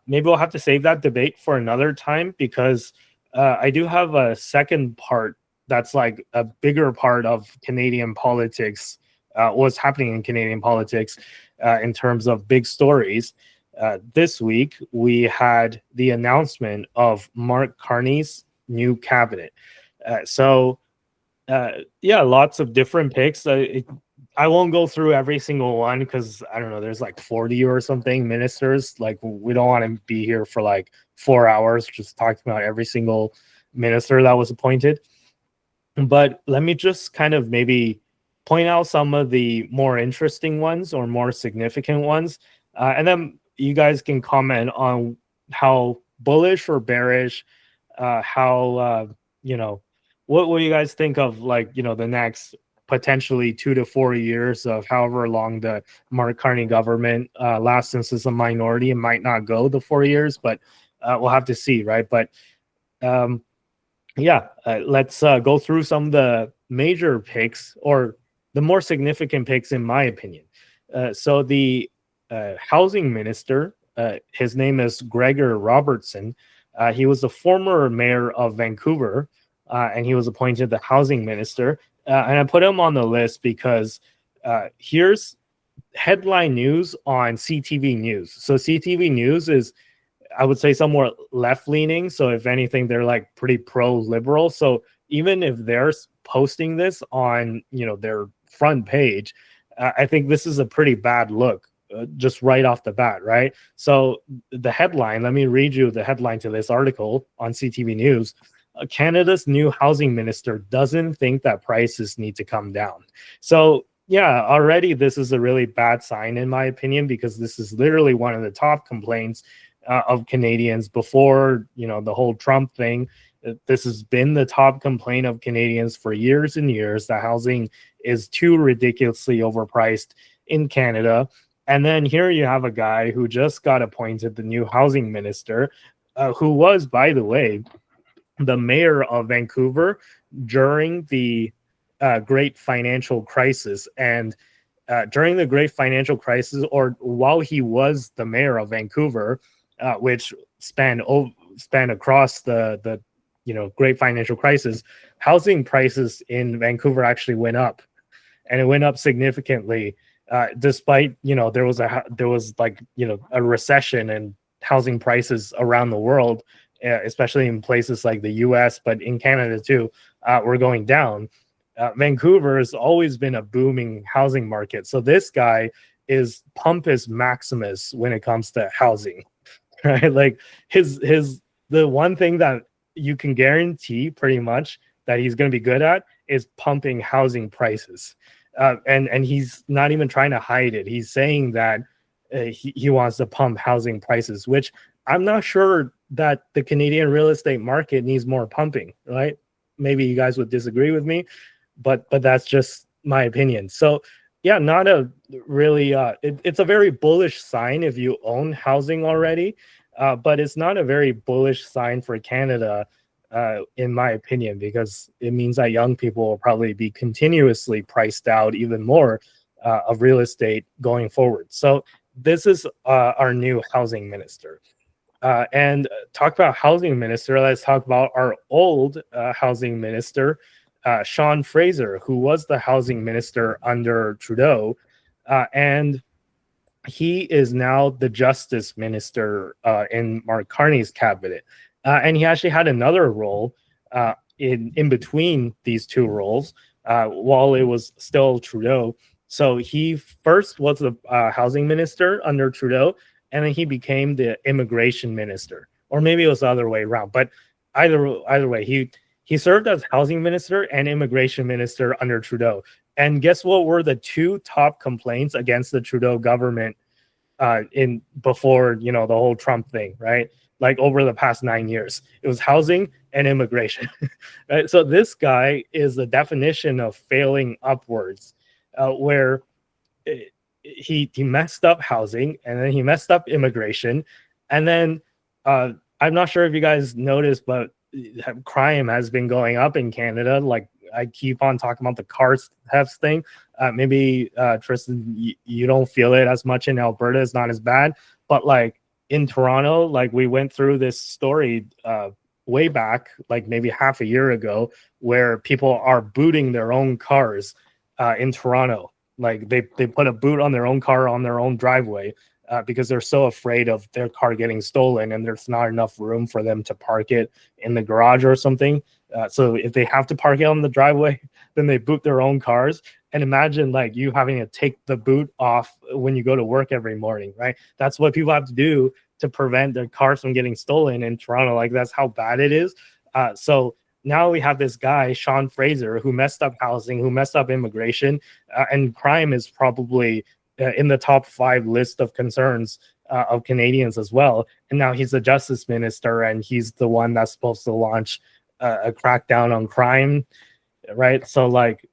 B: maybe we'll have to save that debate for another time, because I do have a second part that's like a bigger part of Canadian politics, what's happening in Canadian politics in terms of big stories. This week, we had the announcement of Mark Carney's new cabinet. Yeah, lots of different picks. I won't go through every single one because I don't know, there's like 40 or something ministers. Like, we don't want to be here for like 4 hours just talking about every single minister that was appointed. But let me just kind of maybe point out some of the more interesting ones or more significant ones. And then you guys can comment on how bullish or bearish, what do you guys think of, the next potentially 2 to 4 years of however long the Mark Carney government lasts, since it's a minority. It might not go the 4 years, but we'll have to see, right? But let's go through some of the major picks, or the more significant picks, in my opinion. So the housing minister, his name is Gregor Robertson. He was the former mayor of Vancouver, and he was appointed the housing minister. And I put him on the list because here's headline news on CTV News. So CTV News is, I would say, somewhat left-leaning. So if anything, they're like pretty pro-liberal. So even if they're posting this on, their front page, I think this is a pretty bad look, just right off the bat, right? So the headline, let me read you the headline to this article on CTV News. Canada's new housing minister doesn't think that prices need to come down. So yeah, already this is a really bad sign, in my opinion, because this is literally one of the top complaints of Canadians before, the whole Trump thing. This has been the top complaint of Canadians for years and years, that housing is too ridiculously overpriced in Canada. And then here you have a guy who just got appointed the new housing minister, who was, by the way, the mayor of Vancouver during the great financial crisis. And during the great financial crisis, or while he was the mayor of Vancouver, which spanned across the great financial crisis, housing prices in Vancouver actually went up, and it went up significantly, despite there was a recession, and housing prices around the world, especially in places like the US, but in Canada too, were going down. Vancouver has always been a booming housing market. So this guy is Pumpus Maximus when it comes to housing, right? Like the one thing that you can guarantee pretty much that he's going to be good at is pumping housing prices. And he's not even trying to hide it. He's saying that he wants to pump housing prices, which I'm not sure that the Canadian real estate market needs more pumping, right? Maybe you guys would disagree with me, but that's just my opinion. So yeah, not a really, it's a very bullish sign if you own housing already, but it's not a very bullish sign for Canada, in my opinion, because it means that young people will probably be continuously priced out even more of real estate going forward. So this is our new housing minister. And talk about housing minister, let's talk about our old housing minister, Sean Fraser, who was the housing minister under Trudeau. And he is now the justice minister in Mark Carney's cabinet. And he actually had another role in between these two roles, while it was still Trudeau. So he first was the housing minister under Trudeau, and then he became the immigration minister, or maybe it was the other way around. But either way, he served as housing minister and immigration minister under Trudeau. And guess what were the two top complaints against the Trudeau government in before the whole Trump thing, right? Like over the past 9 years, it was housing and immigration. Right? So this guy is the definition of failing upwards, where he messed up housing, and then he messed up immigration, and then I'm not sure if you guys noticed, but crime has been going up in Canada. Like I keep on talking about the car thefts thing. Maybe Tristan, you don't feel it as much in Alberta. It's not as bad, but like in Toronto, like we went through this story way back, like maybe half a year ago, where people are booting their own cars in Toronto. Like they put a boot on their own car on their own driveway because they're so afraid of their car getting stolen, and there's not enough room for them to park it in the garage or something. So if they have to park it on the driveway, then they boot their own cars. And imagine like you having to take the boot off when you go to work every morning, right? That's what people have to do to prevent their cars from getting stolen in Toronto. Like that's how bad it is. So now we have this guy, Sean Fraser, who messed up housing, who messed up immigration, and crime is probably in the top 5 list of concerns of Canadians as well. And now he's the justice minister, and he's the one that's supposed to launch a crackdown on crime, right? So like,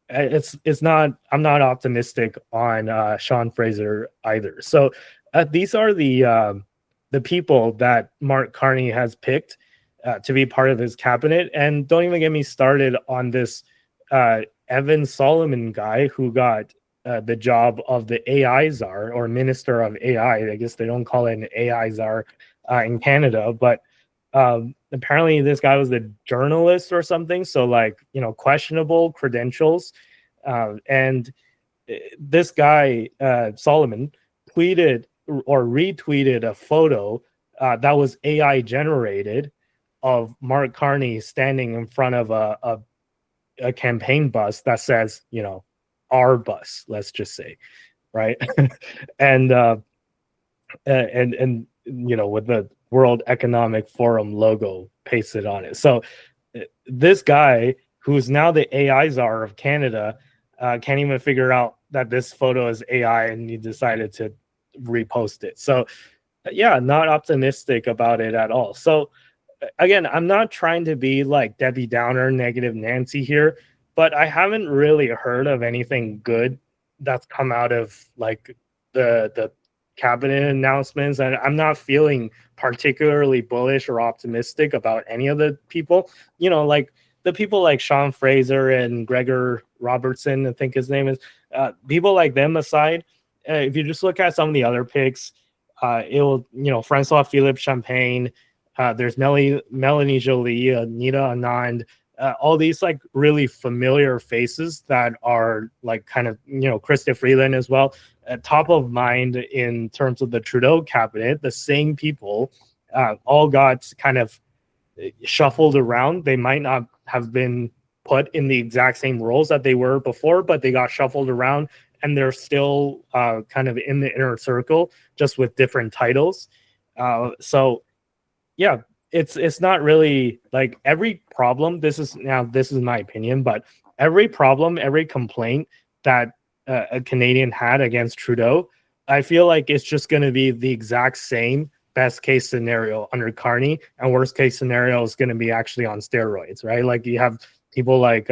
B: it's not. I'm not optimistic on Sean Fraser either. So these are the people that Mark Carney has picked to be part of his cabinet. And don't even get me started on this Evan Solomon guy who got the job of the AI czar, or minister of AI. I guess they don't call it an AI czar in Canada, but apparently this guy was a journalist or something. So like, questionable credentials. And this guy, Solomon, tweeted or retweeted a photo that was AI generated of Mark Carney standing in front of a campaign bus that says, our bus, let's just say, right? and with the World Economic Forum logo pasted on it. So this guy, who's now the AI czar of Canada, can't even figure out that this photo is AI, and he decided to repost it. So yeah, not optimistic about it at all. So again, I'm not trying to be like Debbie Downer, negative Nancy here, but I haven't really heard of anything good that's come out of like the cabinet announcements, and I'm not feeling particularly bullish or optimistic about any of the people. Like the people like Sean Fraser and Gregor Robertson, I think his name is, people like them aside, if you just look at some of the other picks, Francois Philippe Champagne, there's Melanie Jolie, Anita Anand, all these like really familiar faces that are like kind of, Chrystia Freeland as well, top of mind in terms of the Trudeau cabinet. The same people all got kind of shuffled around. They might not have been put in the exact same roles that they were before, but they got shuffled around, and they're still kind of in the inner circle, just with different titles. So yeah, it's not really like every problem. This is my opinion, but every problem, every complaint that a Canadian had against Trudeau, I feel like it's just going to be the exact same best case scenario under Carney, and worst case scenario is going to be actually on steroids, right? Like you have people like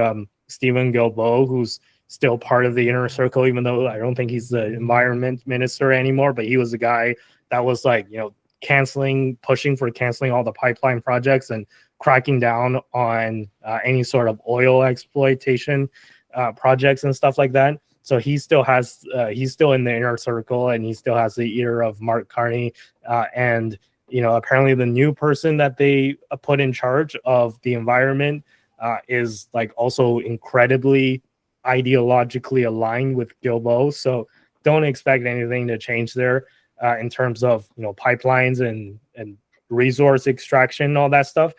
B: Stephen Guilbeault, who's still part of the inner circle, even though I don't think he's the environment minister anymore, but he was the guy that was like, pushing for canceling all the pipeline projects and cracking down on any sort of oil exploitation projects and stuff like that. So he's still in the inner circle, and he still has the ear of Mark Carney. And apparently the new person that they put in charge of the environment is like also incredibly ideologically aligned with Guilbeault. So don't expect anything to change there in terms of pipelines and resource extraction and all that stuff.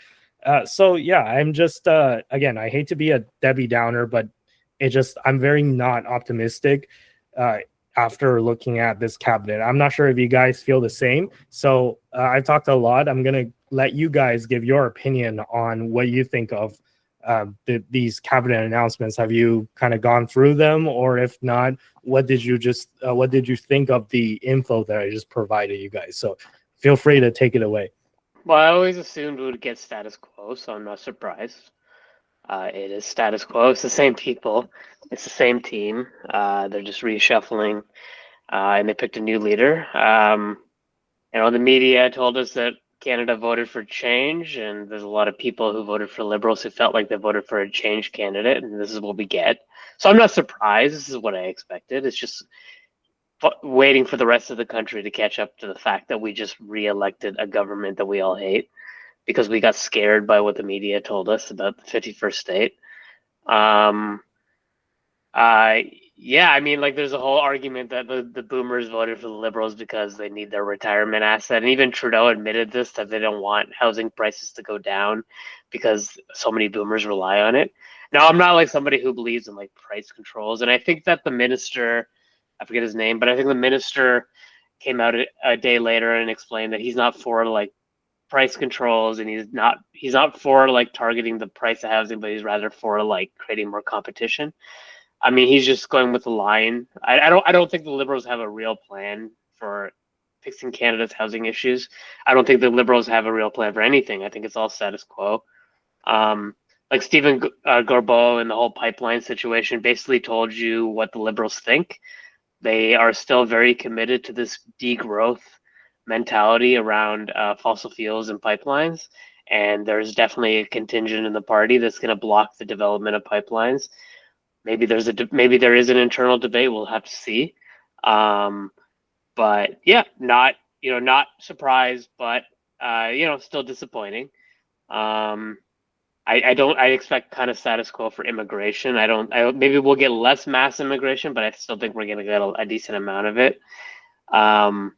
B: So yeah, I'm just again, I hate to be a Debbie Downer, but I'm very not optimistic after looking at this cabinet. I'm not sure if you guys feel the same. So I've talked a lot. I'm gonna let you guys give your opinion on what you think of these cabinet announcements. Have you kind of gone through them, or if not, what did you think of the info that I just provided you guys? So feel free to take it away.
A: Well, I always assumed we would get status quo, so I'm not surprised. It is status quo. It's the same people. It's the same team. They're just reshuffling, and they picked a new leader. The media told us that Canada voted for change, and there's a lot of people who voted for Liberals who felt like they voted for a change candidate, and this is what we get. So I'm not surprised. This is what I expected. It's just waiting for the rest of the country to catch up to the fact that we just re-elected a government that we all hate because we got scared by what the media told us about the 51st state. Yeah, I mean, like, there's a whole argument that the boomers voted for the Liberals because they need their retirement asset. And even Trudeau admitted this, that they don't want housing prices to go down because so many boomers rely on it. Now, I'm not like somebody who believes in like price controls. And I think that the minister, I forget his name, but I think the minister came out a day later and explained that he's not for like price controls, and he's not for like targeting the price of housing, but he's rather for like creating more competition. I mean, he's just going with the line. I don't think the Liberals have a real plan for fixing Canada's housing issues. I don't think the Liberals have a real plan for anything. I think it's all status quo. Like Stephen Gorbeau and the whole pipeline situation basically told you what the Liberals think. They are still very committed to this degrowth mentality around fossil fuels and pipelines. And there's definitely a contingent in the party that's going to block the development of pipelines. Maybe there is an internal debate. We'll have to see. But yeah, not surprised, but still disappointing. I expect kind of status quo for immigration. Maybe we'll get less mass immigration, but I still think we're going to get a decent amount of it. The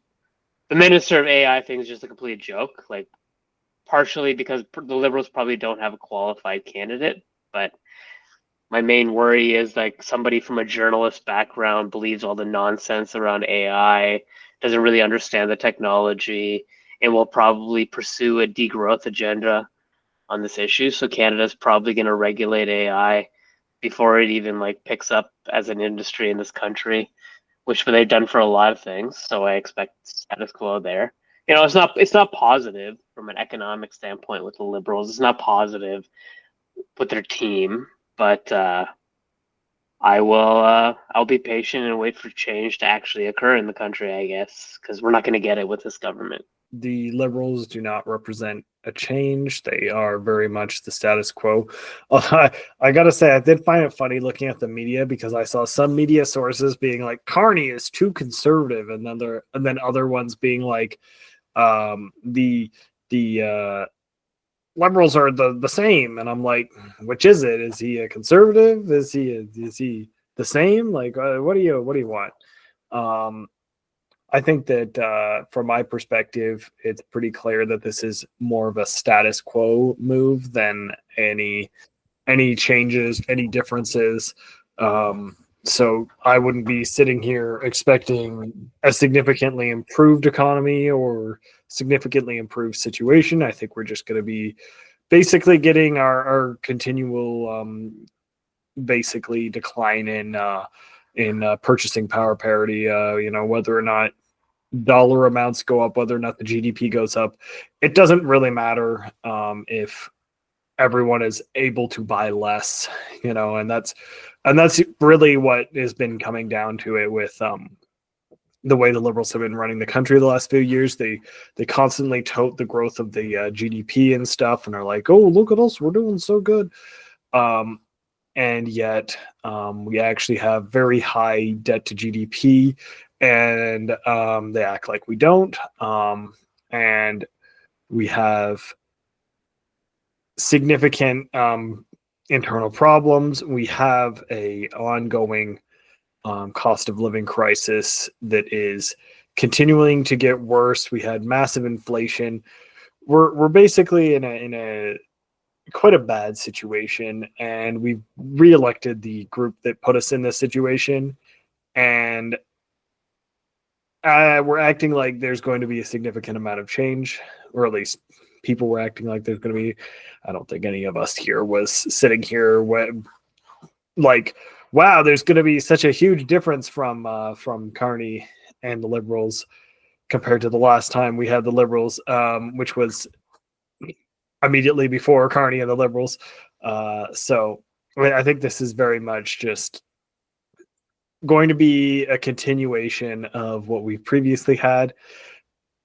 A: Minister of AI thing is just a complete joke, like partially because the Liberals probably don't have a qualified candidate, but my main worry is like somebody from a journalist background believes all the nonsense around AI, doesn't really understand the technology, and will probably pursue a degrowth agenda on this issue. So Canada's probably going to regulate AI before it even like picks up as an industry in this country, which they've done for a lot of things. So I expect status quo there. It's not positive from an economic standpoint with the Liberals. It's not positive with their team. But I'll be patient and wait for change to actually occur in the country, I guess, because we're not going to get it with this government.
C: The Liberals do not represent a change. They are very much the status quo. I got to say, I did find it funny looking at the media because I saw some media sources being like, Carney is too conservative, and then other ones being like, the Liberals are the same, and I'm like, which is it? Is he a conservative? Is he the same? Like, what do you want? I think that from my perspective, it's pretty clear that this is more of a status quo move than any changes, any differences. So I wouldn't be sitting here expecting a significantly improved economy or significantly improved situation. I think we're just going to be basically getting our continual basically decline in purchasing power parity. Whether or not dollar amounts go up, whether or not the GDP goes up, it doesn't really matter if everyone is able to buy less, and that's really what has been coming down to it with the way the Liberals have been running the country the last few years. They constantly tout the growth of the GDP and stuff, and are like, oh, look at us, we're doing so good. And yet we actually have very high debt to GDP, and they act like we don't. And we have significant internal problems. We have a ongoing cost of living crisis that is continuing to get worse. We had massive inflation. We're basically in a quite a bad situation, and we've reelected the group that put us in this situation, and we're acting like there's going to be a significant amount of change, or at least people were acting like there's going to be. I don't think any of us here was sitting here when, like, wow, there's going to be such a huge difference from Carney and the Liberals compared to the last time we had the Liberals, which was immediately before Carney and the Liberals. So I think this is very much just going to be a continuation of what we've previously had.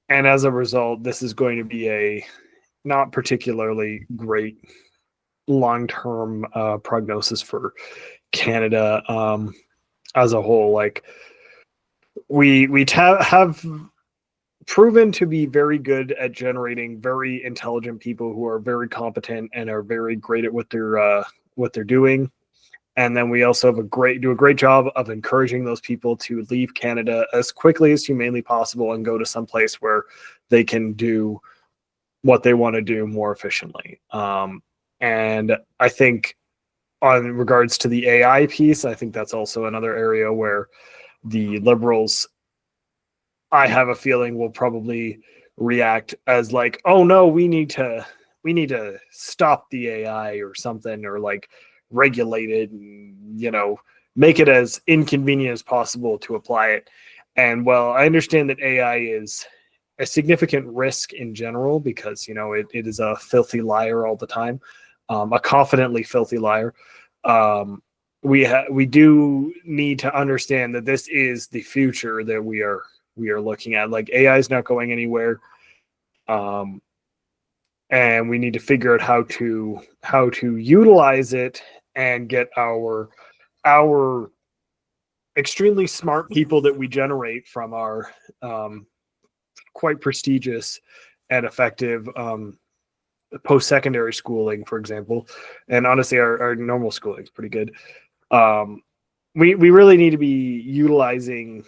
C: And as a result, this is going to be a not particularly great long-term prognosis for Canada as a whole. Like, we have proven to be very good at generating very intelligent people who are very competent and are very great at what they're doing. And then we also do a great job of encouraging those people to leave Canada as quickly as humanly possible and go to some place where they can do what they want to do more efficiently. And I think on regards to the AI piece, I think that's also another area where the Liberals, I have a feeling, will probably react as like, oh no, we need to stop the AI or something, or like regulate it and, you know, make it as inconvenient as possible to apply it. And well, I understand that AI is a significant risk in general because, you know, it is a filthy liar all the time, a confidently filthy liar. We do need to understand that this is the future that we are looking at. Like, AI is not going anywhere, and we need to figure out how to utilize it and get our extremely smart people that we generate from our quite prestigious and effective post-secondary schooling, for example. And honestly, our normal schooling is pretty good. We really need to be utilizing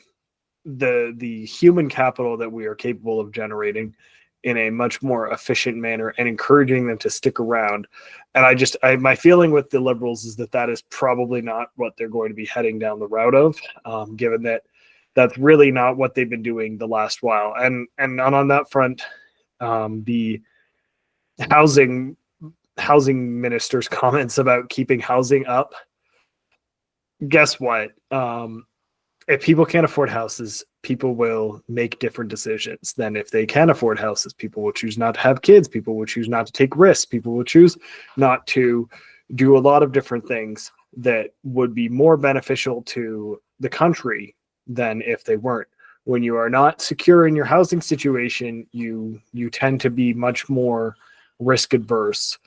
C: the human capital that we are capable of generating in a much more efficient manner and encouraging them to stick around. And my feeling with the Liberals is that is probably not what they're going to be heading down the route of, given that that's really not what they've been doing the last while. And on that front, the housing minister's comments about keeping housing up, guess what? If people can't afford houses, people will make different decisions than if they can afford houses. People will choose not to have kids. People will choose not to take risks. People will choose not to do a lot of different things that would be more beneficial to the country than if they weren't. When you are not secure in your housing situation, you tend to be much more risk adverse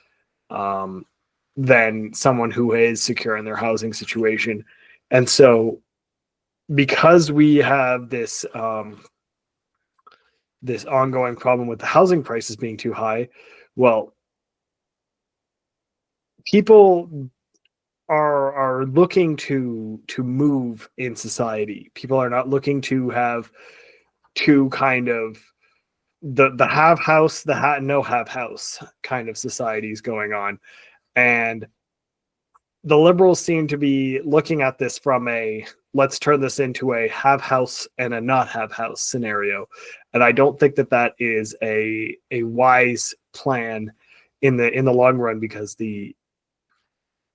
C: than someone who is secure in their housing situation. And so, because we have this ongoing problem with the housing prices being too high, well, people are looking to move in society. People are not looking to have two kind of the have house, the no have house kind of societies going on. And the Liberals seem to be looking at this from a let's turn this into a have house and a not have house scenario. And I don't think that is a wise plan in the long run, because the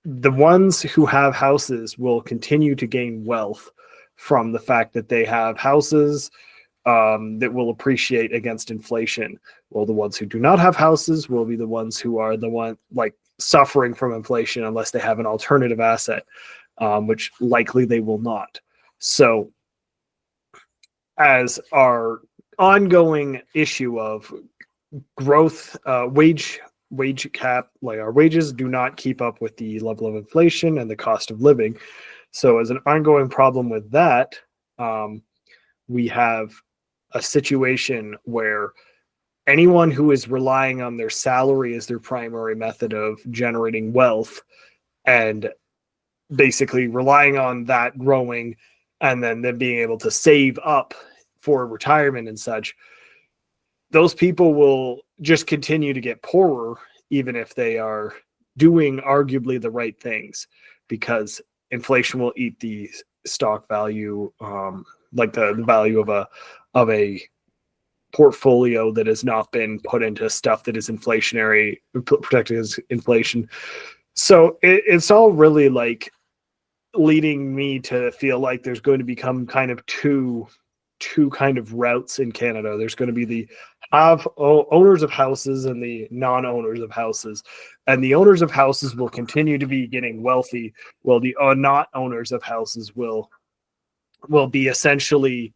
C: ones who have houses will continue to gain wealth from the fact that they have houses that will appreciate against inflation. Well, the ones who do not have houses will be the ones who are suffering from inflation unless they have an alternative asset, which likely they will not. So, as our ongoing issue of growth, wage cap, like our wages do not keep up with the level of inflation and the cost of living. So as an ongoing problem with that, we have a situation where anyone who is relying on their salary as their primary method of generating wealth and basically relying on that growing and then them being able to save up for retirement and such, those people will just continue to get poorer even if they are doing arguably the right things, because inflation will eat the stock value, like the value of a portfolio that has not been put into stuff that is inflationary, protected as inflation. So it's all really like leading me to feel like there's going to become kind of two kind of routes in Canada. There's going to be the owners of houses and the non-owners of houses, and the owners of houses will continue to be getting wealthy, while the not owners of houses will be essentially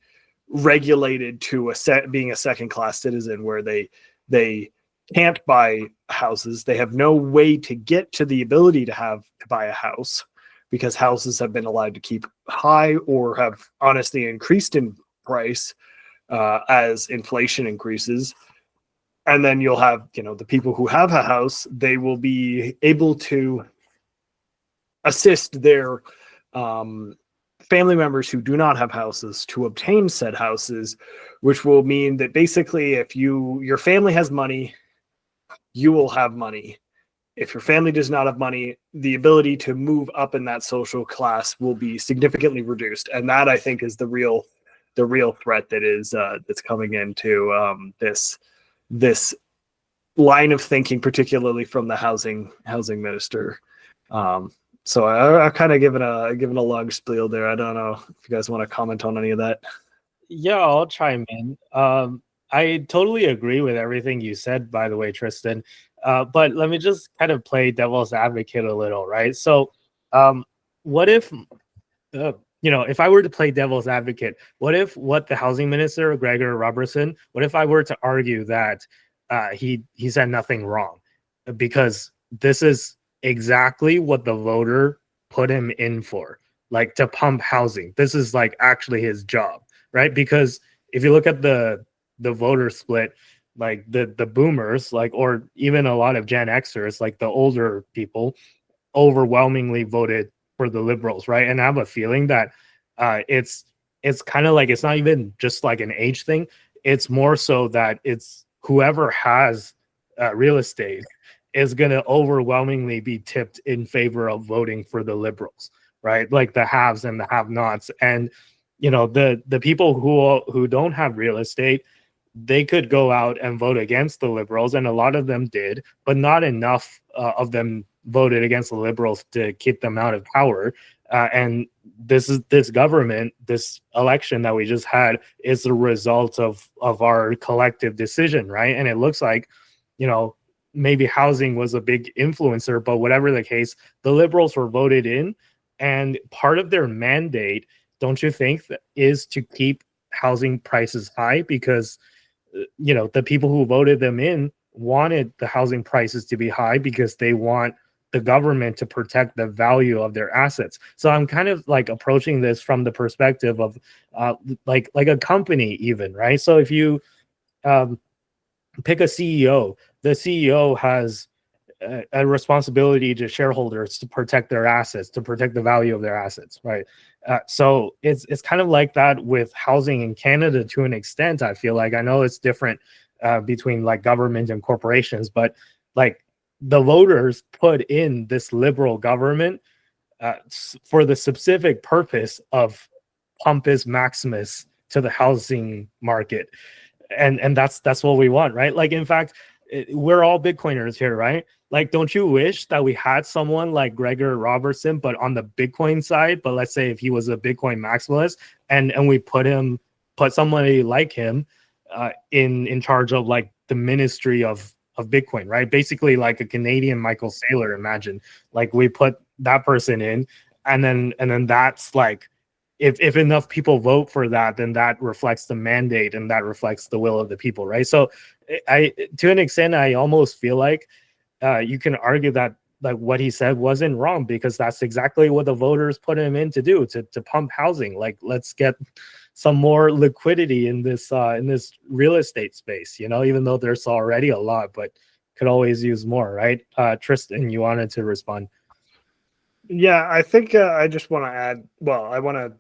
C: regulated to being a second class citizen, where they can't buy houses. They have no way to get to the ability to buy a house, because houses have been allowed to keep high or have honestly increased in price as inflation increases. And then you'll have, the people who have a house, they will be able to assist their family members who do not have houses to obtain said houses, which will mean that basically if your family has money, you will have money. If your family does not have money, the ability to move up in that social class will be significantly reduced. And that, I think, is the real threat that is that's coming into this line of thinking, particularly from the housing minister. So I've kind of given a long spiel there. I don't know if you guys want to comment on any of that.
B: Yeah, I'll chime in. I totally agree with everything you said, by the way, Tristan. But let me just kind of play devil's advocate a little, right? So, what if, if I were to play devil's advocate, what the housing minister, Gregor Robertson, what if I were to argue that he said nothing wrong, because this is exactly what the voter put him in for, like to pump housing. This is like actually his job, right? Because if you look at the voter split, like the boomers, like, or even a lot of Gen Xers, like the older people, overwhelmingly voted for the Liberals, right? And I have a feeling that it's kind of like, it's not even just like an age thing. It's more so that it's whoever has real estate is going to overwhelmingly be tipped in favor of voting for the Liberals, right? Like the haves and the have-nots. And the people who don't have real estate, they could go out and vote against the Liberals, and a lot of them did, but not enough of them voted against the Liberals to keep them out of power. And this government, this election that we just had, is the result of our collective decision, right? And it looks like, maybe housing was a big influencer, but whatever the case, the Liberals were voted in, and part of their mandate, don't you think, is to keep housing prices high? Because the people who voted them in wanted the housing prices to be high because they want the government to protect the value of their assets. So I'm kind of like approaching this from the perspective of like a company even, right? So if you pick a CEO, the CEO has a responsibility to shareholders to protect their assets, to protect the value of their assets, right? So it's kind of like that with housing in Canada to an extent. I feel like, I know it's different between like government and corporations, but like the voters put in this Liberal government for the specific purpose of Pompous Maximus to the housing market. And that's what we want, right? Like, in fact, we're all Bitcoiners here, right? Like, don't you wish that we had someone like Gregor Robertson, but on the Bitcoin side? But let's say if he was a Bitcoin maximalist, and we put somebody like him in charge of like the ministry of Bitcoin, right? Basically like a Canadian Michael Saylor. Imagine, like, we put that person in, and then that's like, if enough people vote for that, then that reflects the mandate and that reflects the will of the people, right? So to an extent, I almost feel like you can argue that like what he said wasn't wrong, because that's exactly what the voters put him in to do, to pump housing. Like, let's get some more liquidity in this real estate space, even though there's already a lot, but could always use more, right? Tristan, you wanted to respond.
C: Yeah, I think I just want to add, I want to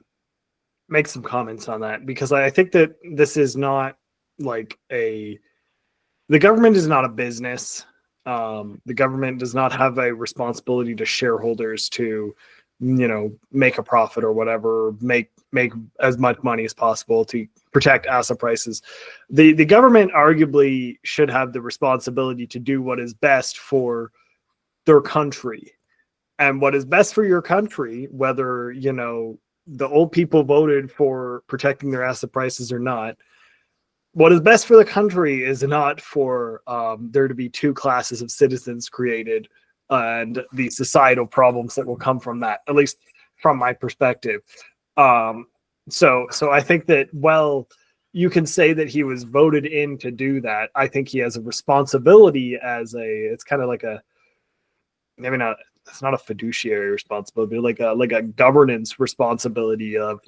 C: make some comments on that, because I think that this is not like the government is not a business. The government does not have a responsibility to shareholders to, make a profit or whatever, make as much money as possible to protect asset prices. The government arguably should have the responsibility to do what is best for their country. And what is best for your country, whether, the old people voted for protecting their asset prices or not, what is best for the country is not for there to be two classes of citizens created and the societal problems that will come from that, at least from my perspective. So I think that, you can say that he was voted in to do that. I think he has a responsibility it's kind of like maybe not, it's not a fiduciary responsibility, like a governance responsibility of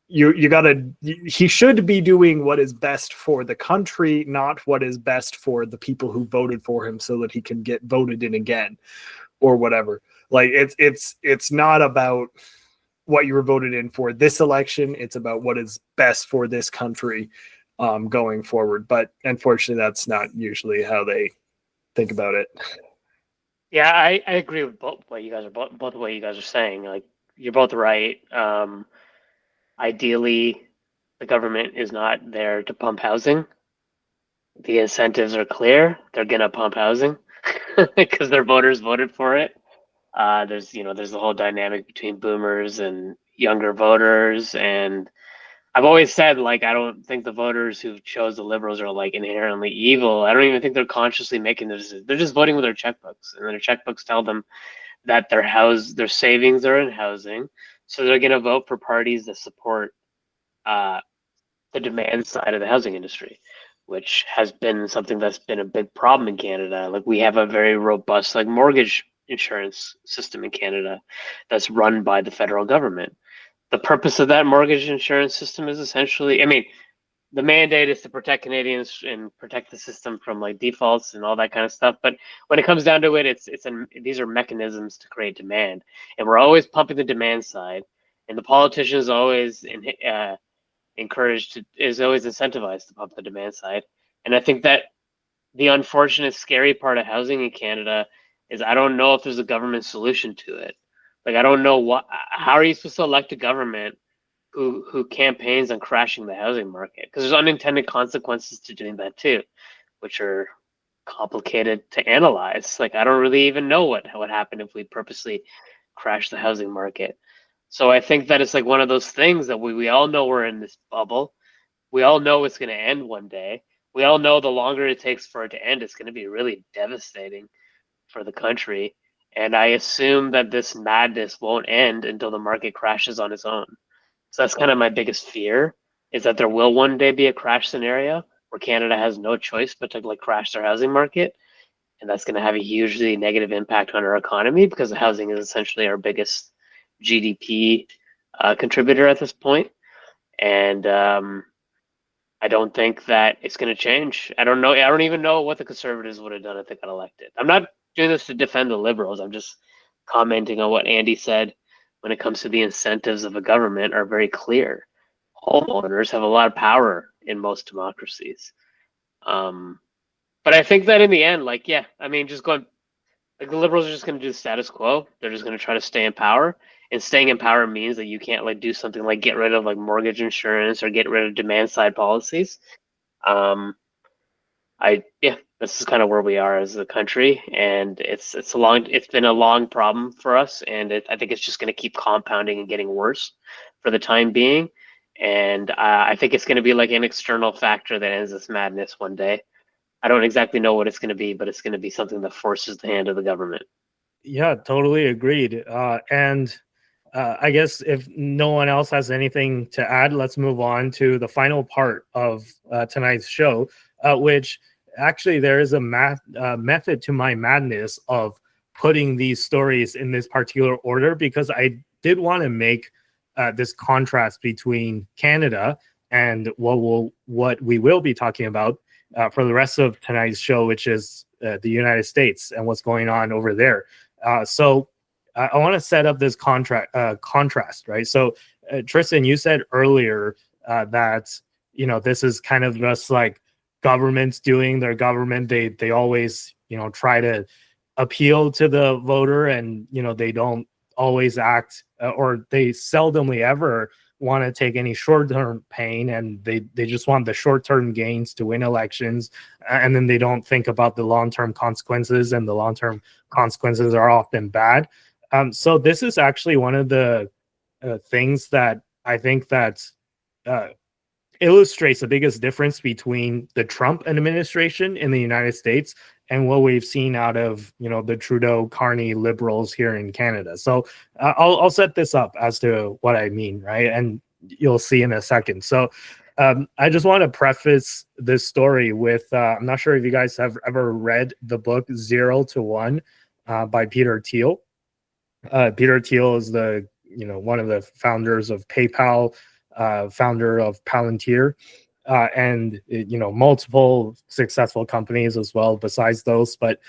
C: he should be doing what is best for the country, not what is best for the people who voted for him so that he can get voted in again or whatever. It's not about what you were voted in for this election. It's about what is best for this country going forward. But unfortunately, that's not usually how they think about it.
A: Yeah, I agree with both what you guys are saying. Like, you're both right. Ideally, the government is not there to pump housing. The incentives are clear. They're gonna pump housing because their voters voted for it. There's the whole dynamic between boomers and younger voters, and I've always said, I don't think the voters who chose the Liberals are inherently evil. I don't even think they're consciously making this. They're just voting with their checkbooks, and their checkbooks tell them that their savings are in housing, so they're going to vote for parties that support the demand side of the housing industry, which has been something that's been a big problem in Canada. We have a very robust mortgage insurance system in Canada that's run by the federal government. The purpose of that mortgage insurance system is essentially, the mandate is to protect Canadians and protect the system from defaults and all that kind of stuff. But when it comes down to it, these are mechanisms to create demand, and we're always pumping the demand side, and the politician is always incentivized to pump the demand side. And I think that the unfortunate, scary part of housing in Canada is I don't know if there's a government solution to it. I don't know how are you supposed to elect a government who campaigns on crashing the housing market? Because there's unintended consequences to doing that too, which are complicated to analyze. I don't really even know what would happen if we purposely crash the housing market. So I think that it's one of those things that we all know we're in this bubble. We all know it's going to end one day. We all know the longer it takes for it to end, it's going to be really devastating for the country. And I assume that this madness won't end until the market crashes on its own. So that's kind of my biggest fear, is that there will one day be a crash scenario where Canada has no choice but to crash their housing market. And that's going to have a hugely negative impact on our economy, because the housing is essentially our biggest GDP contributor at this point. And I don't think that it's going to change. I don't know. I don't even know what the Conservatives would have done if they got elected. I'm not doing this to defend the Liberals. I'm just commenting on what Andy said. When it comes to the incentives of a government are very clear. Homeowners have a lot of power in most democracies. But I think that in the end, just going, the Liberals are just going to do the status quo. They're just going to try to stay in power. And staying in power means that you can't do something like get rid of mortgage insurance or get rid of demand side policies. This is kind of where we are as a country, and it's been a long problem for us, and I think it's just going to keep compounding and getting worse for the time being. And I think it's going to be an external factor that ends this madness one day. I don't exactly know what it's going to be, but it's going to be something that forces the hand of the government.
B: Yeah, totally agreed. And I guess if no one else has anything to add, let's move on to the final part of tonight's show, which actually there is a method to my madness of putting these stories in this particular order, because I did want to make this contrast between Canada and what we will be talking about for the rest of tonight's show, which is the United States and what's going on over there. So I want to set up this contrast, right? So Tristan, you said earlier that this is kind of just governments doing their government. They always try to appeal to the voter, and they don't always act, or they seldomly ever want to take any short-term pain, and they just want the short-term gains to win elections, and then they don't think about the long-term consequences, and the long-term consequences are often bad. So this is actually one of the things that I think that illustrates the biggest difference between the Trump administration in the United States and what we've seen out of the Trudeau Carney liberals here in Canada. So I'll set this up as to what I mean, right? And you'll see in a second. So I just want to preface this story with I'm not sure if you guys have ever read the book 0 to 1 by Peter Thiel. Peter Thiel is the one of the founders of PayPal, founder of Palantir, and multiple successful companies as well besides those. But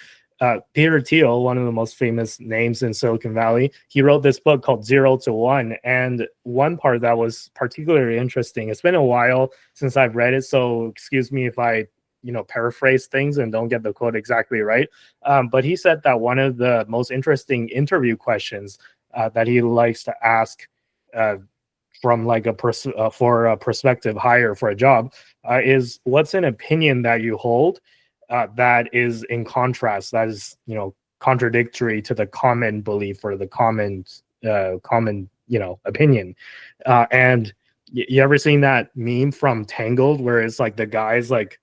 B: Peter Thiel, one of the most famous names in Silicon Valley, he wrote this book called 0 to 1. And one part that was particularly interesting, it's been a while since I've read it, so excuse me if I paraphrase things and don't get the quote exactly right. But he said that one of the most interesting interview questions that he likes to ask from like for a prospective hire for a job is, what's an opinion that you hold that is in contrast, that is contradictory to the common belief or the common opinion. And you ever seen that meme from Tangled where it's like the guy's like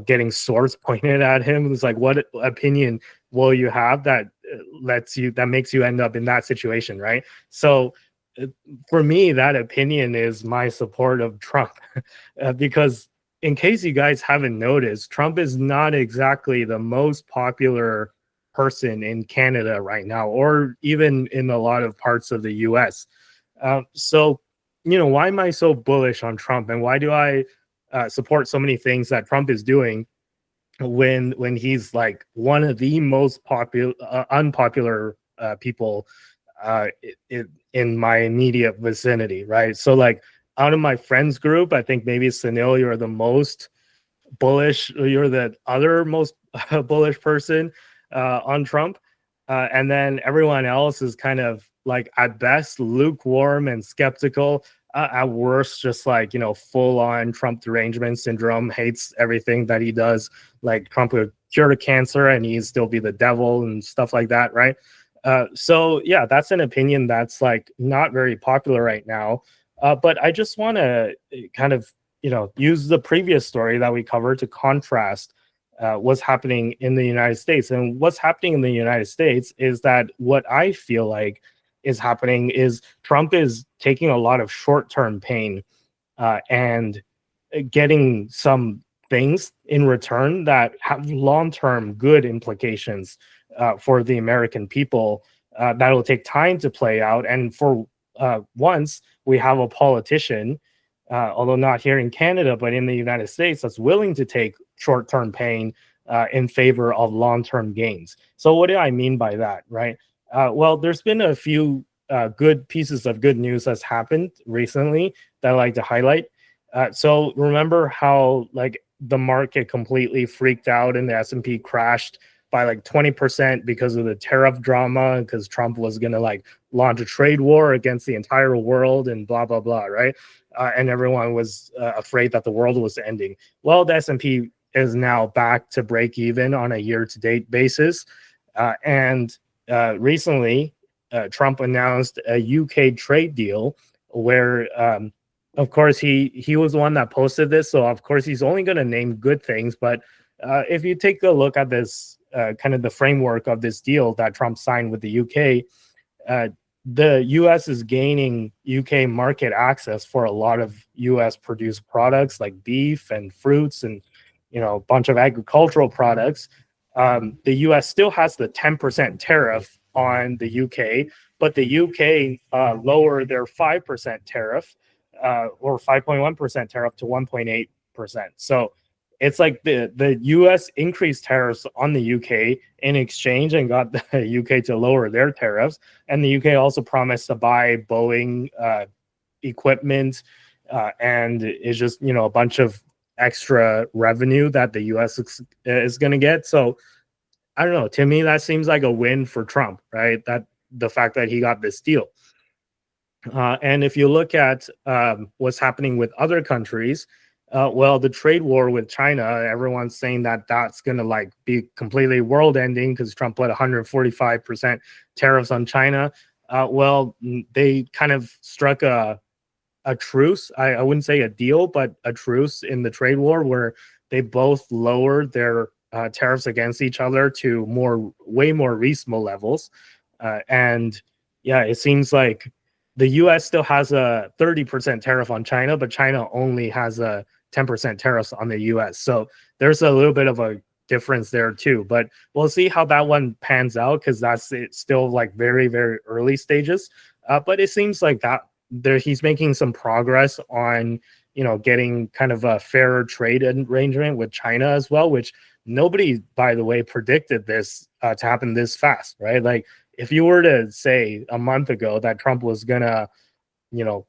B: getting swords pointed at him? It's like, what opinion will you have that makes you end up in that situation, right? So for me, that opinion is my support of Trump, because in case you guys haven't noticed, Trump is not exactly the most popular person in Canada right now, or even in a lot of parts of the US. So, why am I so bullish on Trump, and why do I support so many things that Trump is doing when he's like one of the most unpopular people in my immediate vicinity, right? So like out of my friends group, I think maybe Sunil, you're the most bullish, you're the other most bullish person on Trump, and then everyone else is kind of like at best lukewarm and skeptical, at worst just like full on Trump derangement syndrome, hates everything that he does, like Trump would cure cancer and he'd still be the devil and stuff like that, right? So yeah, that's an opinion that's like not very popular right now. But I just want to kind of, use the previous story that we covered to contrast what's happening in the United States. And what's happening in the United States is that what I feel like is happening is Trump is taking a lot of short-term pain and getting some things in return that have long-term good implications for the American people that will take time to play out. And for once, we have a politician, although not here in Canada, but in the United States, that's willing to take short-term pain in favor of long-term gains. So what do I mean by that, right? Well, there's been a few good pieces of good news that's happened recently that I like to highlight. So remember how like the market completely freaked out and the S&P crashed by like 20% because of the tariff drama, because Trump was going to like launch a trade war against the entire world and blah, blah, blah, right? And everyone was afraid that the world was ending. Well, the S&P is now back to break even on a year-to-date basis. And recently, Trump announced a UK trade deal where, of course, he was the one that posted this. So, of course, he's only going to name good things. But if you take a look at this, kind of the framework of this deal that Trump signed with the UK, the US is gaining UK market access for a lot of US produced products like beef and fruits and, a bunch of agricultural products. The US still has the 10% tariff on the UK, but the UK lowered their 5% tariff or 5.1% tariff to 1.8%. So it's like the US increased tariffs on the UK in exchange and got the UK to lower their tariffs. And the UK also promised to buy Boeing equipment and it's just, a bunch of extra revenue that the US is going to get. So I don't know. To me, that seems like a win for Trump, right? That the fact that he got this deal. And if you look at what's happening with other countries, well, the trade war with China, everyone's saying that that's going to like be completely world ending because Trump put 145% tariffs on China. Well, they kind of struck a truce. I wouldn't say a deal, but a truce in the trade war where they both lowered their tariffs against each other to way more reasonable levels. And yeah, it seems like the US still has a 30% tariff on China, but China only has a 10% tariffs on the US. So there's a little bit of a difference there too. But we'll see how that one pans out because it's still like very, very early stages. But it seems like that he's making some progress on, getting kind of a fairer trade arrangement with China as well, which nobody, by the way, predicted this to happen this fast, right? Like if you were to say a month ago that Trump was gonna,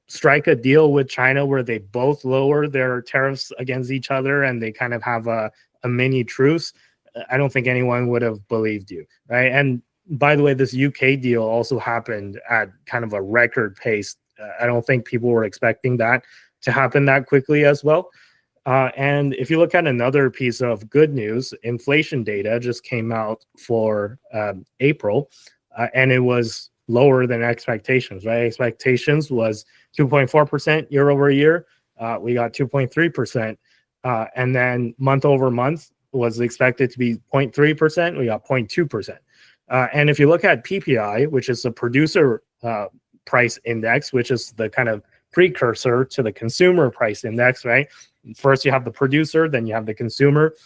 B: strike a deal with China where they both lower their tariffs against each other and they kind of have a mini truce, I don't think anyone would have believed you, right? And by the way, this UK deal also happened at kind of a record pace. I don't think people were expecting that to happen that quickly as well. And if you look at another piece of good news, inflation data just came out for April, and it was lower than expectations, right? Expectations was 2.4% year over year. We got 2.3%. And then month over month was expected to be 0.3%. We got 0.2%. And if you look at PPI, which is the producer price index, which is the kind of precursor to the consumer price index, right? First, you have the producer, then you have the consumer.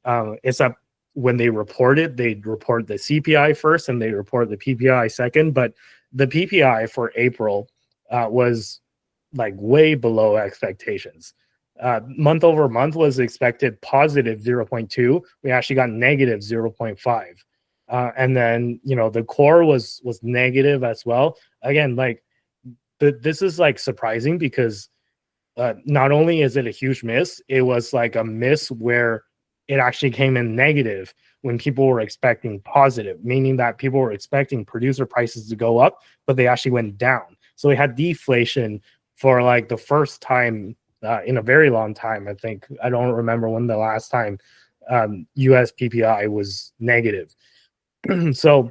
B: It's up when they report it, they report the CPI first and they report the PPI second. But the PPI for April was like way below expectations. Month over month was expected positive 0.2. We actually got negative 0.5. And then, the core was negative as well. Again, like this is like surprising because not only is it a huge miss, it was like a miss where it actually came in negative when people were expecting positive, meaning that people were expecting producer prices to go up, but they actually went down. So we had deflation for like the first time in a very long time. I think I don't remember when the last time US PPI was negative. So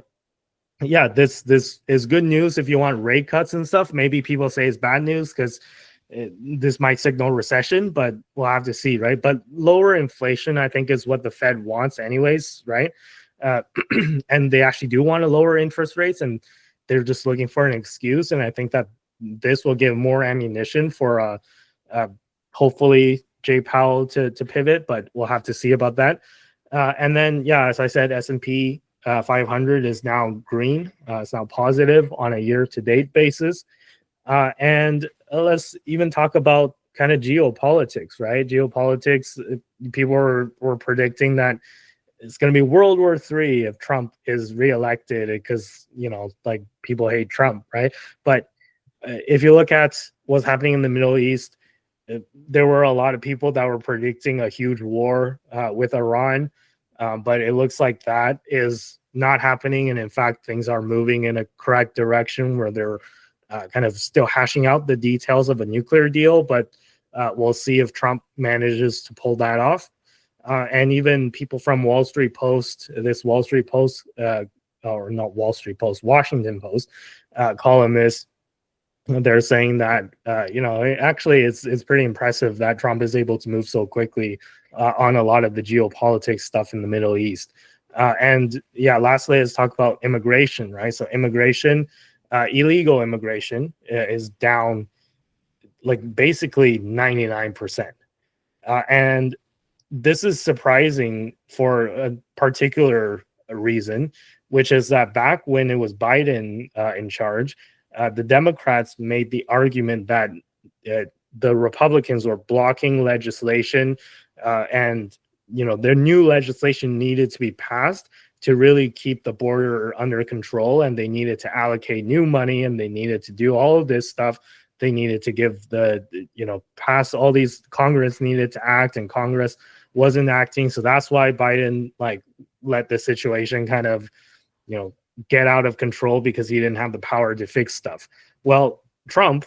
B: yeah, this is good news if you want rate cuts and stuff. Maybe people say it's bad news because this might signal recession, but we'll have to see, right? But lower inflation, I think, is what the Fed wants anyways, right? And they actually do want to lower interest rates, and they're just looking for an excuse. And I think that this will give more ammunition for hopefully Jay Powell to pivot, but we'll have to see about that. And then, yeah, as I said, S&P 500 is now green. It's now positive on a year-to-date basis. And let's even talk about kind of geopolitics, right? Geopolitics, people were predicting that it's going to be World War III if Trump is reelected because, like people hate Trump, right? But if you look at what's happening in the Middle East, there were a lot of people that were predicting a huge war with Iran. But it looks like that is not happening. And in fact, things are moving in a correct direction where they're kind of still hashing out the details of a nuclear deal. But we'll see if Trump manages to pull that off. And even people from Washington Post columnist, they're saying that, actually it's pretty impressive that Trump is able to move so quickly on a lot of the geopolitics stuff in the Middle East. And yeah, lastly, let's talk about immigration, right? So immigration, illegal immigration is down like basically 99%. And this is surprising for a particular reason, which is that back when it was Biden in charge, the Democrats made the argument that the Republicans were blocking legislation and their new legislation needed to be passed to really keep the border under control, and they needed to allocate new money, and they needed to do all of this stuff. They needed to give pass all these, Congress needed to act, and Congress wasn't acting. So that's why Biden let the situation kind of, get out of control because he didn't have the power to fix stuff. Well, Trump,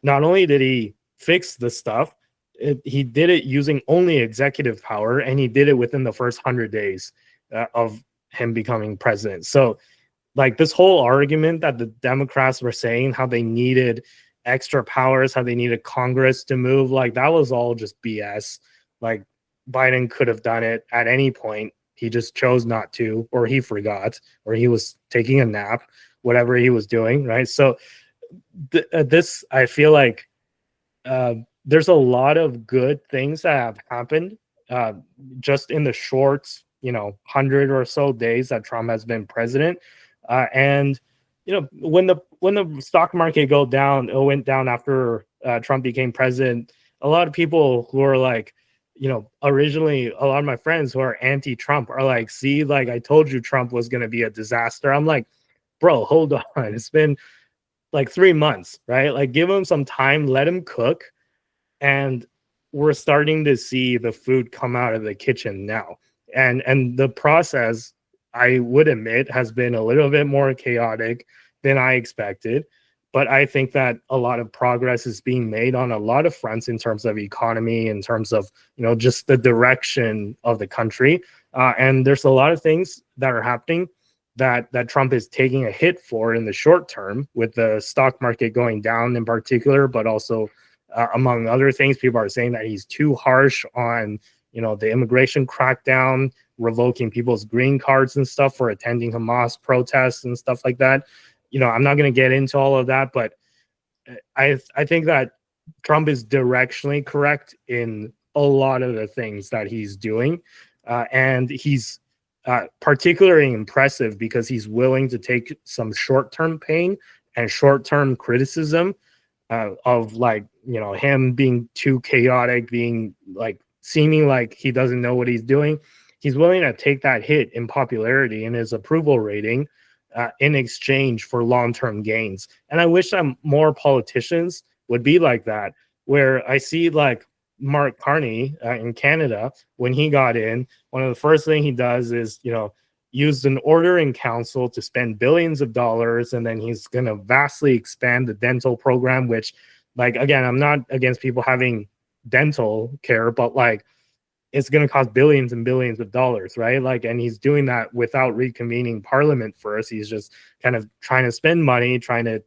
B: not only did he fix the stuff, he did it using only executive power, and he did it within the first 100 days of him becoming president. So, like, this whole argument that the Democrats were saying how they needed extra powers, how they needed Congress to move, like, that was all just BS. Like, Biden could have done it at any point. He just chose not to, or he forgot, or he was taking a nap, whatever he was doing, right? So this, I feel like there's a lot of good things that have happened just in the short, 100 or so days that Trump has been president. And when the stock market went down after Trump became president, a lot of people who are like, originally a lot of my friends who are anti-Trump are like, see, like, I told you Trump was going to be a disaster. I'm like, bro, hold on. It's been like 3 months, right? Like, give him some time, let him cook. And we're starting to see the food come out of the kitchen now. And the process, I would admit, has been a little bit more chaotic than I expected. But I think that a lot of progress is being made on a lot of fronts in terms of economy, in terms of, just the direction of the country. And there's a lot of things that are happening that Trump is taking a hit for in the short term, with the stock market going down in particular, but also among other things, people are saying that he's too harsh on, the immigration crackdown, revoking people's green cards and stuff for attending Hamas protests and stuff like that. I'm not going to get into all of that, but I think that Trump is directionally correct in a lot of the things that he's doing. And he's particularly impressive because he's willing to take some short-term pain and short-term criticism of, like, him being too chaotic, being like seeming like he doesn't know what he's doing. He's willing to take that hit in popularity and his approval rating in exchange for long-term gains. And I wish that more politicians would be like that, where I see, like, Mark Carney in Canada, when he got in, one of the first things he does is, used an order in council to spend billions of dollars, and then he's going to vastly expand the dental program, which, like, again, I'm not against people having dental care, but, like, it's going to cost billions and billions of dollars, right? Like, and he's doing that without reconvening parliament first. He's just kind of trying to spend money, trying to,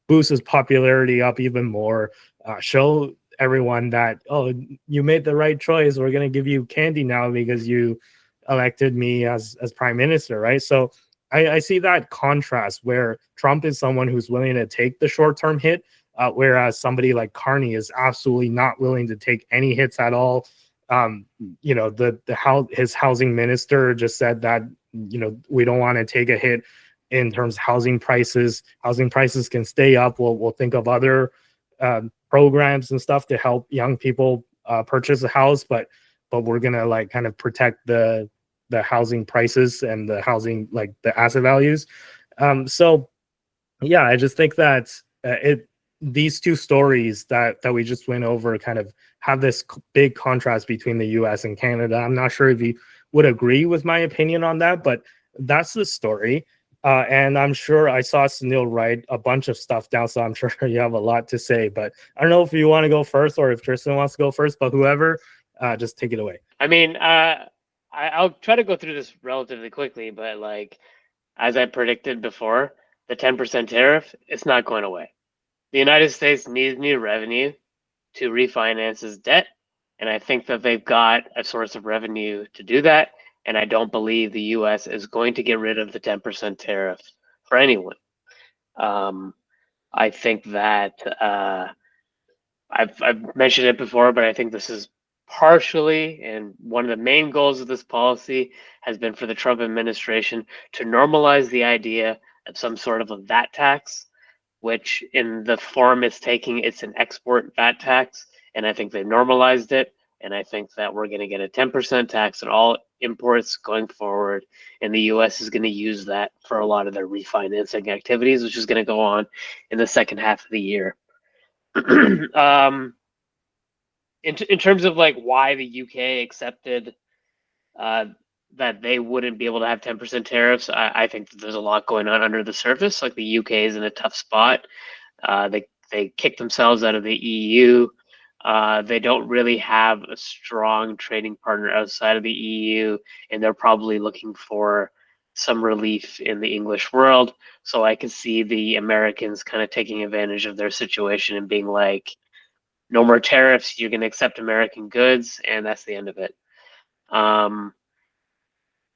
B: boost his popularity up even more, show everyone that, oh, you made the right choice. We're going to give you candy now because you elected me as prime minister, right? So I see that contrast where Trump is someone who's willing to take the short-term hit, whereas somebody like Carney is absolutely not willing to take any hits at all. His housing minister just said that, we don't want to take a hit in terms of housing prices. Housing prices can stay up. We'll think of other programs and stuff to help young people purchase a house, but we're gonna, like, kind of protect the housing prices and the housing, like, the asset values. So yeah, I just think that these two stories that we just went over kind of have this big contrast between the US and Canada. I'm not sure if you would agree with my opinion on that, but that's the story. And I'm sure I saw Sunil write a bunch of stuff down, so I'm sure you have a lot to say. But I don't know if you want to go first or if Tristan wants to go first, but whoever, just take it away.
A: I mean, I'll try to go through this relatively quickly, but, like, as I predicted before, the 10% tariff, it's not going away. The United States needs new revenue to refinance its debt, and I think that they've got a source of revenue to do that, and I don't believe the U.S. is going to get rid of the 10% tariff for anyone. I think that I've mentioned it before, but I think this is partially, and one of the main goals of this policy has been for the Trump administration to normalize the idea of some sort of a VAT tax, which in the form it's taking, it's an export VAT tax, and I think they normalized it, and I think that we're going to get a 10% tax on all imports going forward, and the U.S. is going to use that for a lot of their refinancing activities, which is going to go on in the second half of the year. In terms of, like, why the UK accepted that they wouldn't be able to have 10% tariffs. I think that there's a lot going on under the surface. Like the UK is in a tough spot. They kicked themselves out of the EU. They don't really have a strong trading partner outside of the EU, and they're probably looking for some relief in the English world. So I can see the Americans kind of taking advantage of their situation and being like, no more tariffs, you're going to accept American goods, and that's the end of it.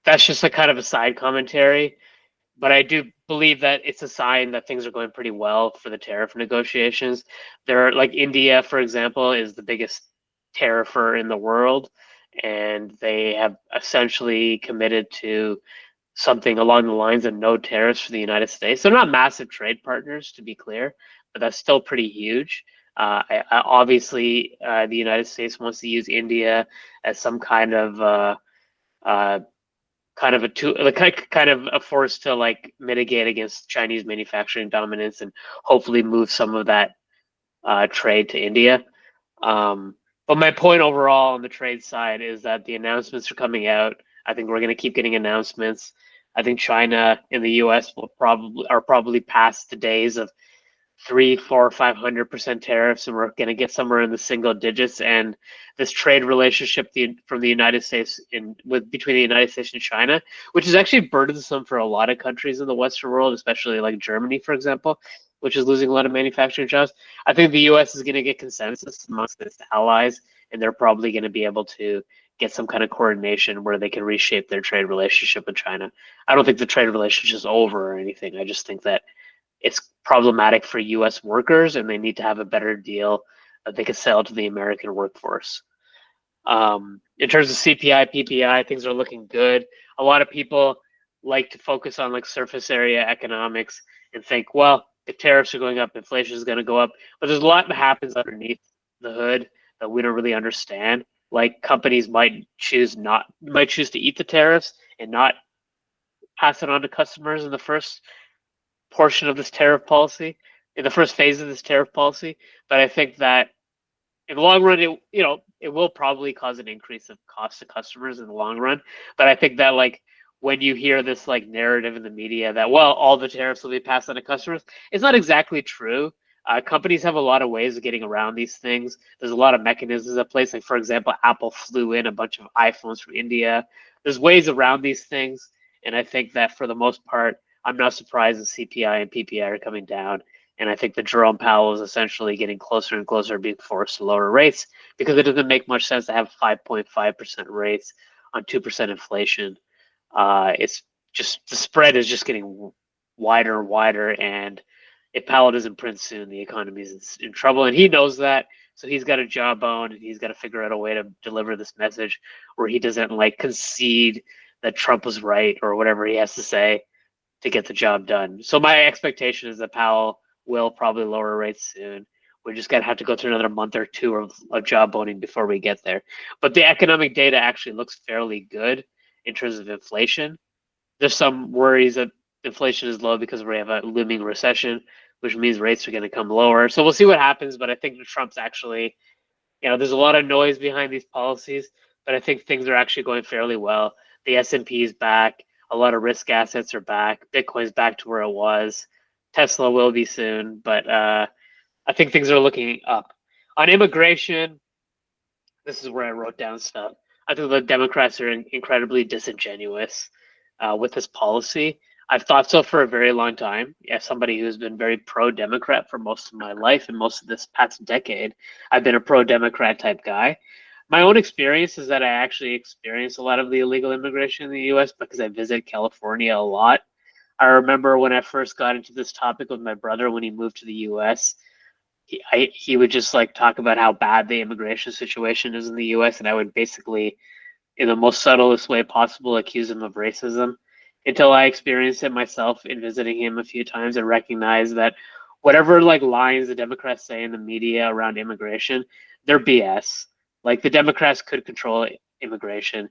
A: That's just a kind of a side commentary, but I do believe that it's a sign that things are going pretty well for the tariff negotiations. There are, like India, for example, is the biggest tariffer in the world, and they have essentially committed to something along the lines of no tariffs for the United States. They're not massive trade partners, to be clear, but that's still pretty huge. Obviously, the United States wants to use India as some kind of a tool, kind of a force to like mitigate against Chinese manufacturing dominance and hopefully move some of that trade to India. But my point overall on the trade side is that the announcements are coming out. I think we're going to keep getting announcements. I think China and the U.S. are probably past the days of 300, 400, 500% tariffs, and we're going to get somewhere in the single digits. And this trade relationship from the United States between the United States and China, which is actually burdensome for a lot of countries in the Western world, especially like Germany, for example, which is losing a lot of manufacturing jobs. I think the U.S. is going to get consensus amongst its allies, and they're probably going to be able to get some kind of coordination where they can reshape their trade relationship with China. I don't think the trade relationship is over or anything. I just think that it's problematic for U.S. workers, and they need to have a better deal that they can sell to the American workforce. In terms of CPI, PPI, things are looking good. A lot of people like to focus on like surface area economics and think, well, if tariffs are going up, inflation is going to go up. But there's a lot that happens underneath the hood that we don't really understand. Like companies might choose to eat the tariffs and not pass it on to customers in the first portion of this tariff policy, in the first phase of this tariff policy. But I think that in the long run, it will probably cause an increase of cost to customers in the long run. But I think that like when you hear this like narrative in the media that, well, all the tariffs will be passed on to customers, it's not exactly true. Companies have a lot of ways of getting around these things. There's a lot of mechanisms at place. Like, for example, Apple flew in a bunch of iPhones from India. There's ways around these things. And I think that for the most part, I'm not surprised that CPI and PPI are coming down. And I think that Jerome Powell is essentially getting closer and closer to being forced to lower rates because it doesn't make much sense to have 5.5% rates on 2% inflation. It's just the spread is just getting wider and wider, and if Powell doesn't print soon, the economy is in trouble, and he knows that. So he's got a jawbone, and he's got to figure out a way to deliver this message where he doesn't like concede that Trump was right or whatever he has to say to get the job done. So my expectation is that Powell will probably lower rates soon. We're just gonna have to go through another month or two of jawboning before we get there. But the economic data actually looks fairly good in terms of inflation. There's some worries that inflation is low because we have a looming recession, which means rates are going to come lower. So we'll see what happens. But I think Trump's actually, there's a lot of noise behind these policies, but I think things are actually going fairly well. The S&P is back. A lot of risk assets are back. Bitcoin's back to where it was. Tesla will be soon, but I think things are looking up. On immigration, this is where I wrote down stuff. I think the Democrats are incredibly disingenuous with this policy. I've thought so for a very long time. As somebody who's been very pro-Democrat for most of my life and most of this past decade, I've been a pro-Democrat type guy. My own experience is that I actually experienced a lot of the illegal immigration in the U.S. because I visit California a lot. I remember when I first got into this topic with my brother when he moved to the U.S., he would just like talk about how bad the immigration situation is in the U.S. and I would basically, in the most subtlest way possible, accuse him of racism until I experienced it myself in visiting him a few times and recognized that whatever like lines the Democrats say in the media around immigration, they're BS. Like the Democrats could control immigration.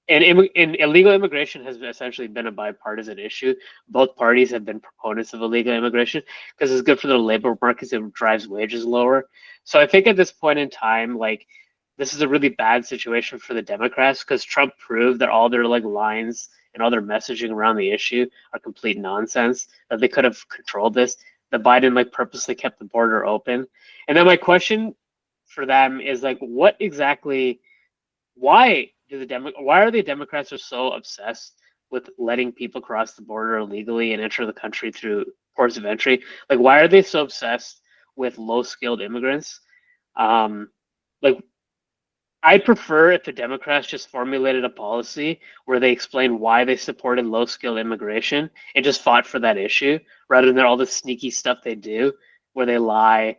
A: And illegal immigration has essentially been a bipartisan issue. Both parties have been proponents of illegal immigration because it's good for the labor markets. It drives wages lower. So I think at this point in time, like this is a really bad situation for the Democrats because Trump proved that all their like lines and all their messaging around the issue are complete nonsense, that they could have controlled this. That Biden like purposely kept the border open. And then my question for them is like, what exactly, why are the Democrats are so obsessed with letting people cross the border illegally and enter the country through ports of entry? Like, why are they so obsessed with low skilled immigrants? Like, I'd prefer if the Democrats just formulated a policy where they explain why they supported low skilled immigration and just fought for that issue rather than all the sneaky stuff they do where they lie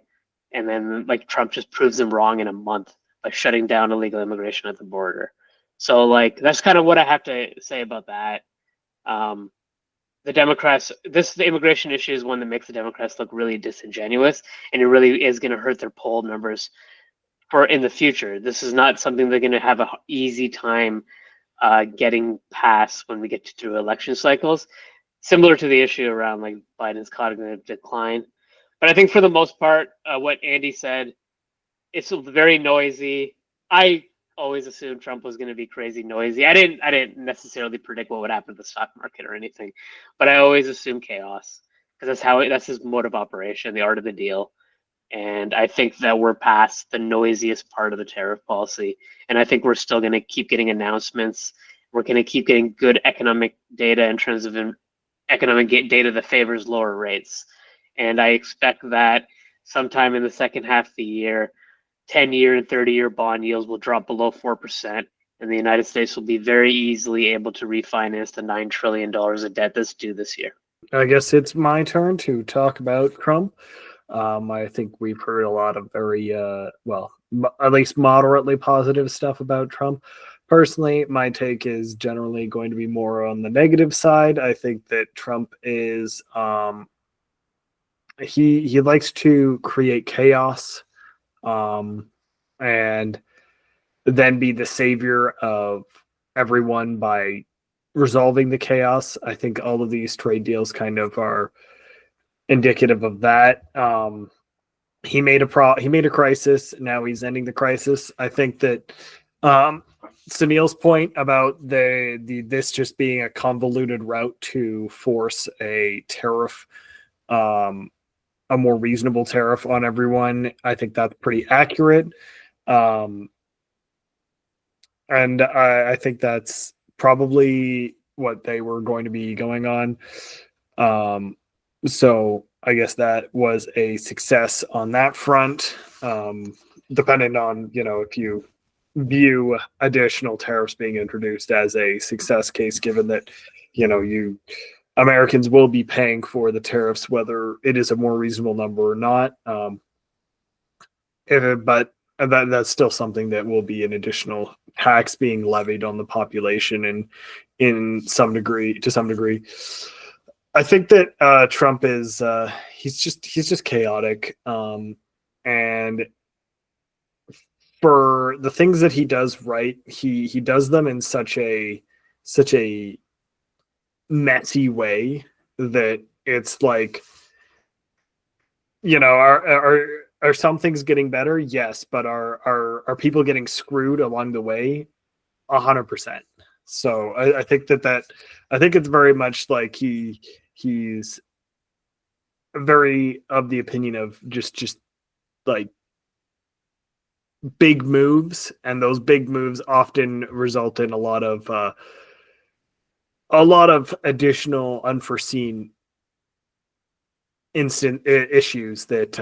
A: and then like Trump just proves them wrong in a month by shutting down illegal immigration at the border. So like that's kind of what I have to say about that. The Democrats, the immigration issue is one that makes the Democrats look really disingenuous, and it really is going to hurt their poll numbers for in the future. This is not something they're going to have an easy time getting past when we get through election cycles, similar to the issue around like Biden's cognitive decline. But I think for the most part, what Andy said, it's very noisy. I always assumed Trump was going to be crazy noisy. I didn't necessarily predict what would happen to the stock market or anything, but I always assumed chaos because that's his mode of operation, the art of the deal. And I think that we're past the noisiest part of the tariff policy. And I think we're still going to keep getting announcements. We're going to keep getting good economic data in terms of economic data that favors lower rates. And I expect that sometime in the second half of the year, 10-year and 30-year bond yields will drop below 4%. And the United States will be very easily able to refinance the $9 trillion of debt that's due this year.
C: I guess it's my turn to talk about Trump. I think we've heard a lot of very, at least moderately positive stuff about Trump. Personally, my take is generally going to be more on the negative side. I think that Trump is, he likes to create chaos, and then be the savior of everyone by resolving the chaos. I think all of these trade deals kind of are indicative of that. He made a crisis. Now he's ending the crisis. I think that Sunil's point about this just being a convoluted route to force a tariff, a more reasonable tariff on everyone, I think that's pretty accurate. And I think that's probably what they were going to be going on. So I guess that was a success on that front, depending on, if you view additional tariffs being introduced as a success case, given that, Americans will be paying for the tariffs, whether it is a more reasonable number or not. But that's still something that will be an additional tax being levied on the population, and to some degree. I think that Trump is he's just chaotic, and for the things that he does right, he does them in such a messy way that it's like, are some things getting better? Yes, but are people getting screwed along the way? 100%. So I think I think it's very much like he's very of the opinion of just like big moves, and those big moves often result in a lot of additional unforeseen issues that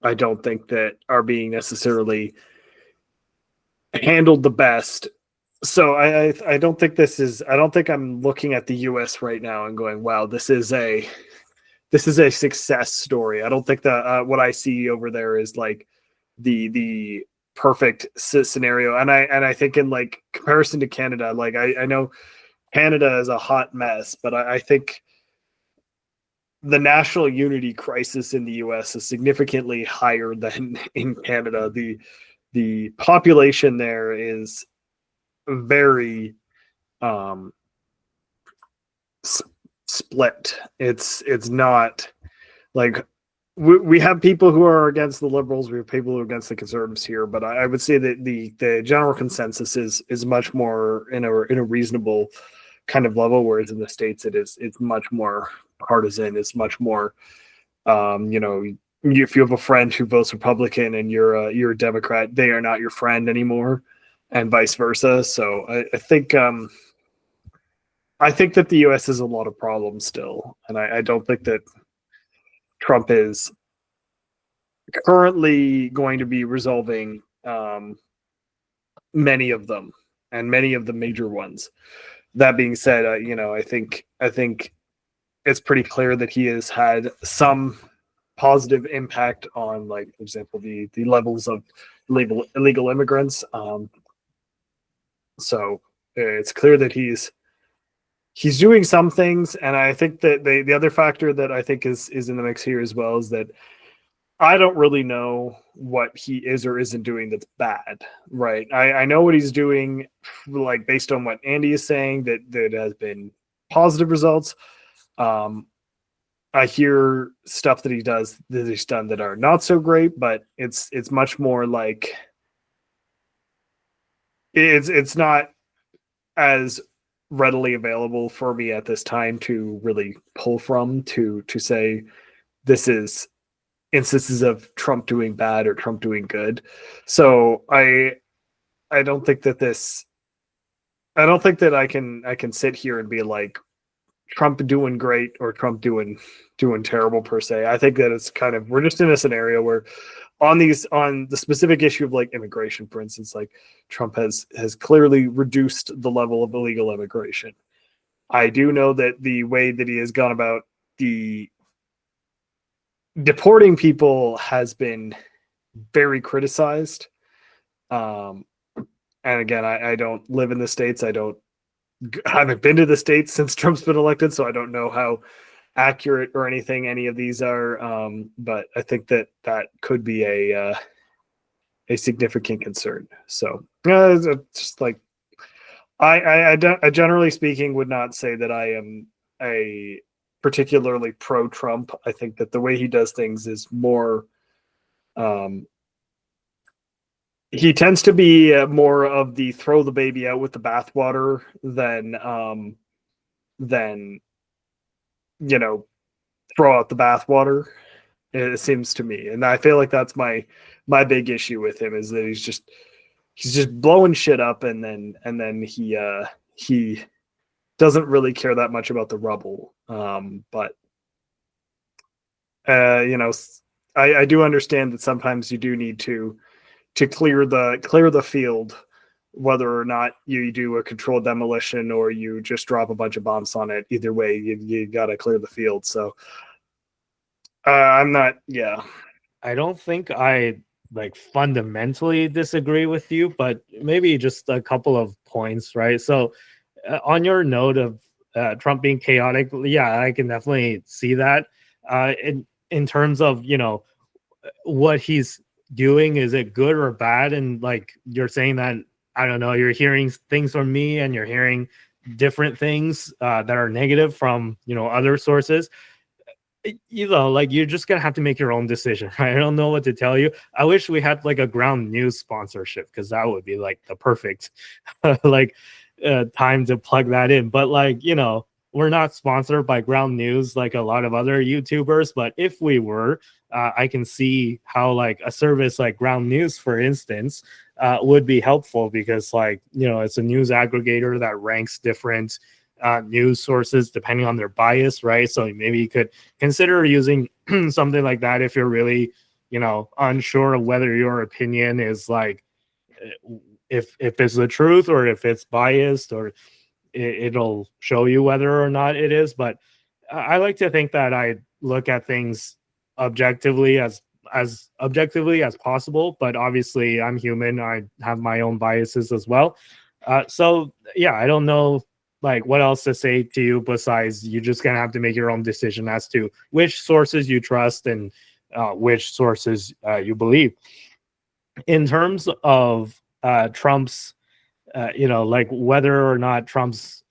C: I don't think that are being necessarily handled the best. So I don't think I'm looking at the US right now and going, wow, this is a success story. I don't think that what I see over there is like the perfect scenario. And I think in like comparison to Canada, like I know Canada is a hot mess, but I think the national unity crisis in the US is significantly higher than in Canada. The population there is very split. It's not like we have people who are against the liberals. We have people who are against the conservatives here. But I would say that the general consensus is much more in a reasonable kind of level, whereas in the States it's much more partisan. It's much more, if you have a friend who votes Republican and you're a Democrat, they are not your friend anymore, and vice versa. So I think that the U.S. has a lot of problems still, and I don't think that Trump is currently going to be resolving many of them, and many of the major ones. That being said, I think it's pretty clear that he has had some positive impact on, like, for example, the levels of illegal immigrants. So it's clear that he's doing some things, and I think that the other factor that I think is in the mix here as well is that I don't really know what he is or isn't doing that's bad, right? I know what he's doing, like, based on what Andy is saying, that has been positive results. I hear stuff that he's done that are not so great, but it's much more like it's not as readily available for me at this time to really pull from to say this is instances of Trump doing bad or Trump doing good. So I don't think that I can sit here and be like Trump doing great or Trump doing terrible per se. I think that it's kind of, we're just in a scenario where on the specific issue of, like, immigration, for instance, like, Trump has clearly reduced the level of illegal immigration. I do know that the way that he has gone about the deporting people has been very criticized. And again, I don't live in the States. I haven't been to the States since Trump's been elected, so I don't know how accurate or anything any of these are. But I think that could be a significant concern. So just like I generally speaking would not say that I am a particularly pro-Trump. I think that the way he does things is more. He tends to be more of the throw the baby out with the bathwater than throw out the bathwater. It seems to me, and I feel like that's my big issue with him, is that he's just blowing shit up, and then he doesn't really care that much about the rubble. But I do understand that sometimes you do need to clear the field, whether or not you do a controlled demolition or you just drop a bunch of bombs on it. Either way, you got to clear the field. So I'm not. Yeah,
B: I don't think I fundamentally disagree with you, but maybe just a couple of points, right? So on your note of Trump being chaotic, yeah, I can definitely see that. In terms of what he's doing, is it good or bad? And like you're saying that, I don't know, you're hearing things from me and you're hearing different things that are negative from other sources. You're just gonna have to make your own decision, right? I don't know what to tell you. I wish we had like a ground news sponsorship, because that would be like the perfect time to plug that in. But we're not sponsored by ground news like a lot of other YouTubers, but if we were, I can see how like a service like ground news, for instance, would be helpful, because it's a news aggregator that ranks different news sources depending on their bias, right? So maybe you could consider using something like that if you're really unsure of whether your opinion is if it's the truth or if it's biased, or it'll show you whether or not it is. But I like to think that I look at things objectively as objectively as possible, but obviously I'm human. I have my own biases as well. So yeah, I don't know what else to say to you besides you're just gonna have to make your own decision as to which sources you trust and which sources you believe. In terms of Trump's whether or not Trump's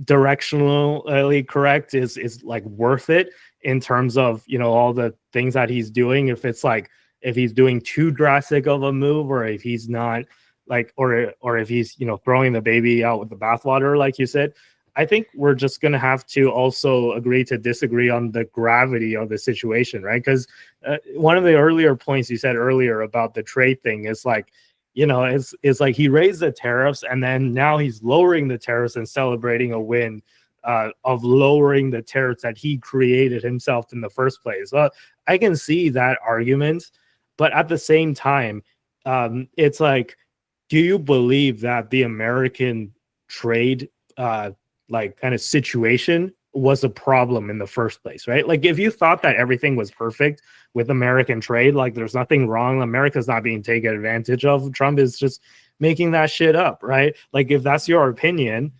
B: directionally correct is worth it in terms of, you know, all the things that he's doing. If it's like, if he's doing too drastic of a move, or if he's not, like, or if he's, you know, throwing the baby out with the bathwater, like you said. I think we're just going to have to also agree to disagree on the gravity of the situation, right? Because one of the earlier points you said earlier about the trade thing is like, you know, it's like he raised the tariffs and then now he's lowering the tariffs and celebrating a win of lowering the tariffs that he created himself in the first place. I can see that argument, but at the same time, it's like, do you believe that the American trade like kind of situation was a problem in the first place, right? Like if you thought that everything was perfect with American trade, like there's nothing wrong, America's not being taken advantage of, Trump is just making that shit up, right? Like if that's your opinion,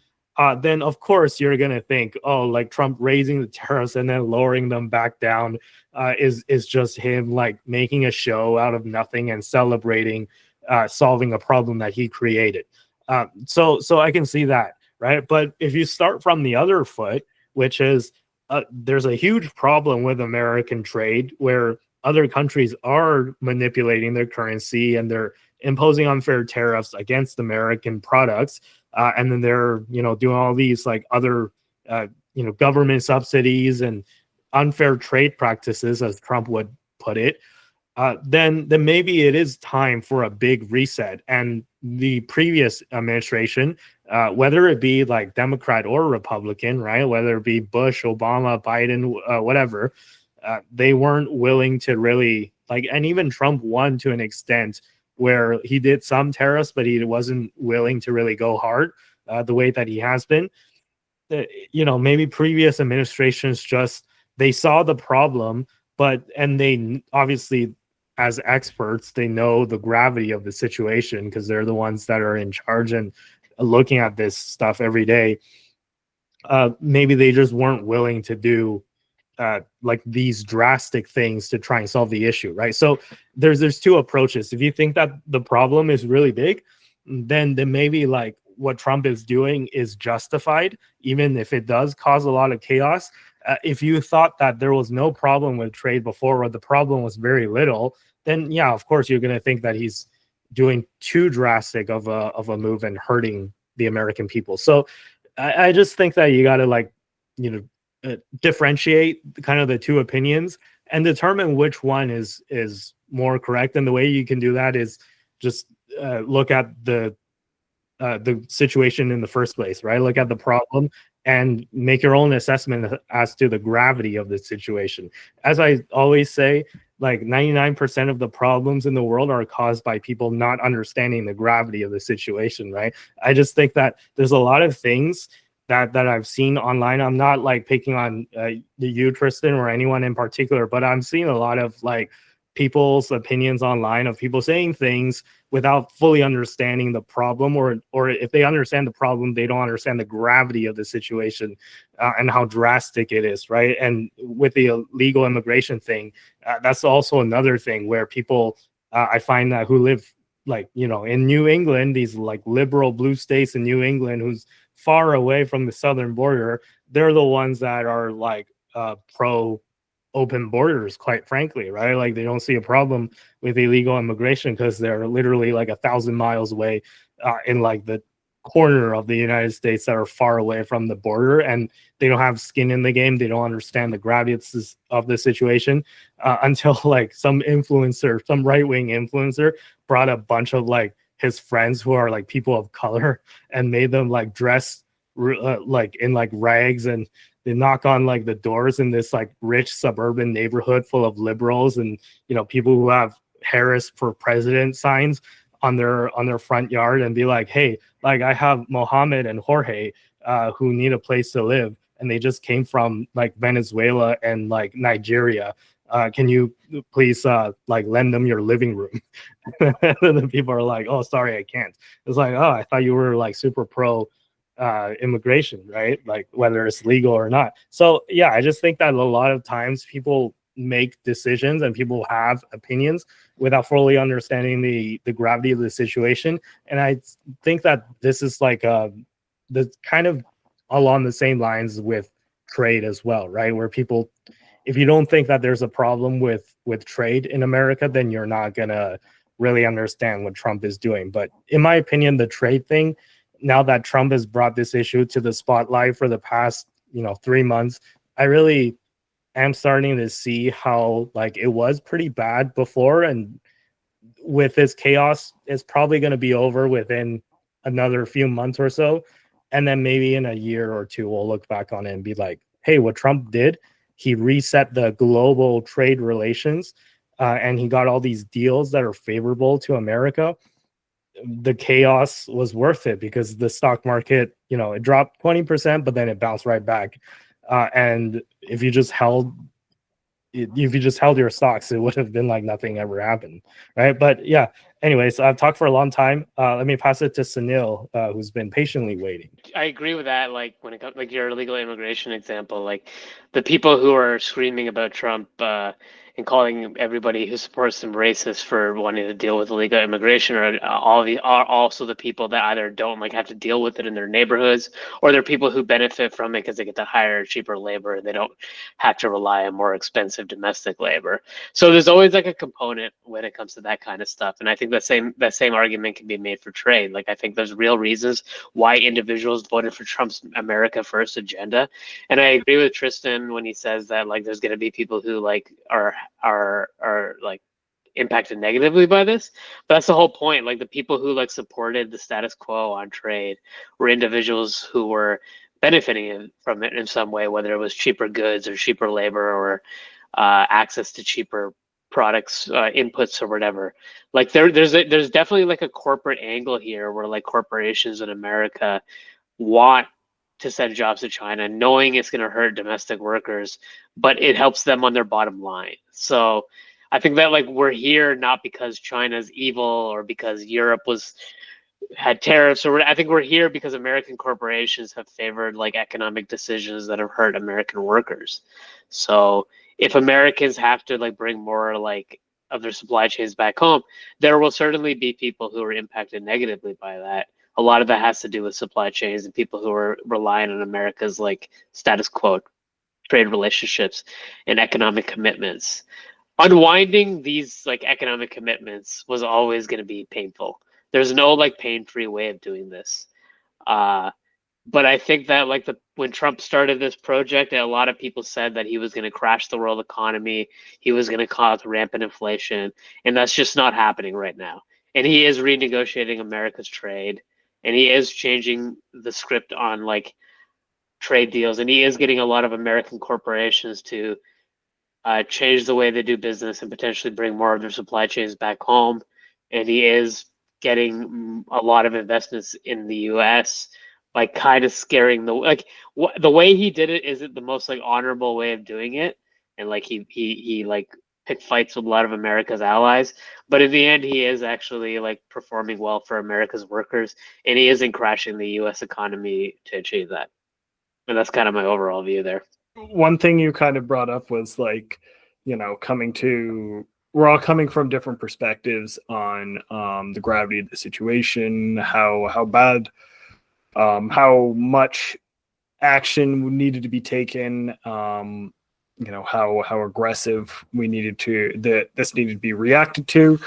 B: then of course you're gonna think, oh, like Trump raising the tariffs and then lowering them back down is just him like making a show out of nothing and celebrating solving a problem that he created. So I can see that. Right. But if you start from the other foot, which is there's a huge problem with American trade where other countries are manipulating their currency and they're imposing unfair tariffs against American products. And then they're, you know, doing all these like other, you know, government subsidies and unfair trade practices, as Trump would put it. Then maybe it is time for a big reset. And the previous administration, whether it be like Democrat or Republican, right, whether it be Bush, Obama, Biden, whatever, they weren't willing to really like, and even Trump won to an extent where he did some tariffs, but he wasn't willing to really go hard the way that he has been. You know, maybe previous administrations just, they saw the problem, and they obviously, as experts, they know the gravity of the situation because they're the ones that are in charge and looking at this stuff every day. Maybe they just weren't willing to do like these drastic things to try and solve the issue, right? So there's two approaches. If you think that the problem is really big, then maybe like what Trump is doing is justified, even if it does cause a lot of chaos. If you thought that there was no problem with trade before, or the problem was very little, then yeah, of course you're going to think that he's doing too drastic of a move and hurting the American people. So I just think that you got to like, you know, differentiate kind of the two opinions and determine which one is more correct. And the way you can do that is just look at the situation in the first place, right? Look at the problem and make your own assessment as to the gravity of the situation. As I always say, like 99% of the problems in the world are caused by people not understanding the gravity of the situation, right? I just think that there's a lot of things that I've seen online. I'm not like picking on you, Tristan, or anyone in particular, but I'm seeing a lot of like people's opinions online of people saying things without fully understanding the problem, or if they understand the problem, they don't understand the gravity of the situation and how drastic it is, right? And with the illegal immigration thing, that's also another thing where people, I find that who live like, you know, in New England, these like liberal blue states in New England, who's far away from the southern border, they're the ones that are like pro open borders, quite frankly, right? Like they don't see a problem with illegal immigration because they're literally like 1,000 miles away in like the corner of the United States that are far away from the border, and they don't have skin in the game. They don't understand the gravity of the situation until like some influencer, some right-wing influencer brought a bunch of like his friends who are like people of color and made them like dress like in like rags, and they knock on like the doors in this like rich suburban neighborhood full of liberals and, you know, people who have Harris for president signs on their front yard, and be like, hey, like I have Mohammed and Jorge who need a place to live, and they just came from like Venezuela and like Nigeria. Can you please like lend them your living room? And the people are like, oh, sorry, I can't. It's like, oh, I thought you were like super pro immigration, right? Like whether it's legal or not. So yeah, I just think that a lot of times people make decisions and people have opinions without fully understanding the gravity of the situation. And I think that this is like the kind of along the same lines with trade as well, right? Where people, if you don't think that there's a problem with trade in America, then you're not gonna really understand what Trump is doing. But in my opinion, the trade thing, now that Trump has brought this issue to the spotlight for the past 3 months, I really am starting to see how like it was pretty bad before, and with this chaos, it's probably going to be over within another few months or so. And then maybe in a year or two, we'll look back on it and be like, hey, what Trump did, he reset the global trade relations, and he got all these deals that are favorable to America. The chaos was worth it because the stock market, it dropped 20%, but then it bounced right back. And if you just held your stocks, it would have been like nothing ever happened, right? But yeah, anyways, I've talked for a long time. Let me pass it to Sunil, who's been patiently waiting.
A: I agree with that. Like when it comes, like your illegal immigration example, like the people who are screaming about Trump and calling everybody who supports him racist for wanting to deal with illegal immigration are also the people that either don't like have to deal with it in their neighborhoods, or they're people who benefit from it because they get to hire cheaper labor and they don't have to rely on more expensive domestic labor. So there's always like a component when it comes to that kind of stuff. And I think that same argument can be made for trade. Like I think there's real reasons why individuals voted for Trump's America First agenda. And I agree with Tristan when he says that like there's going to be people who like are like impacted negatively by this. But that's the whole point. Like the people who like supported the status quo on trade were individuals who were benefiting from it in some way, whether it was cheaper goods or cheaper labor or access to cheaper products, inputs or whatever. Like there's definitely like a corporate angle here where like corporations in America want to send jobs to China, knowing it's going to hurt domestic workers, but it helps them on their bottom line. So I think that like we're here not because China's evil or because Europe had tariffs, or I think we're here because American corporations have favored like economic decisions that have hurt American workers. So if Americans have to like bring more like of their supply chains back home, there will certainly be people who are impacted negatively by that. A lot of that has to do with supply chains and people who are relying on America's like status quo trade relationships and economic commitments. Unwinding these like economic commitments was always going to be painful. There's no like pain-free way of doing this. But I think that like when Trump started this project, a lot of people said that he was going to crash the world economy. He was going to cause rampant inflation, and that's just not happening right now. And he is renegotiating America's trade, and he is changing the script on like trade deals, and he is getting a lot of American corporations to change the way they do business and potentially bring more of their supply chains back home. And he is getting a lot of investments in the U.S. by kind of scaring the way he did it isn't the most like honorable way of doing it, and like he like picked fights with a lot of America's allies. But in the end, he is actually like performing well for America's workers, and he isn't crashing the U.S. economy to achieve that. And that's kind of my overall view there.
C: One thing you kind of brought up was like, we're all coming from different perspectives on the gravity of the situation, how bad, how much action needed to be taken, how aggressive this needed to be reacted to.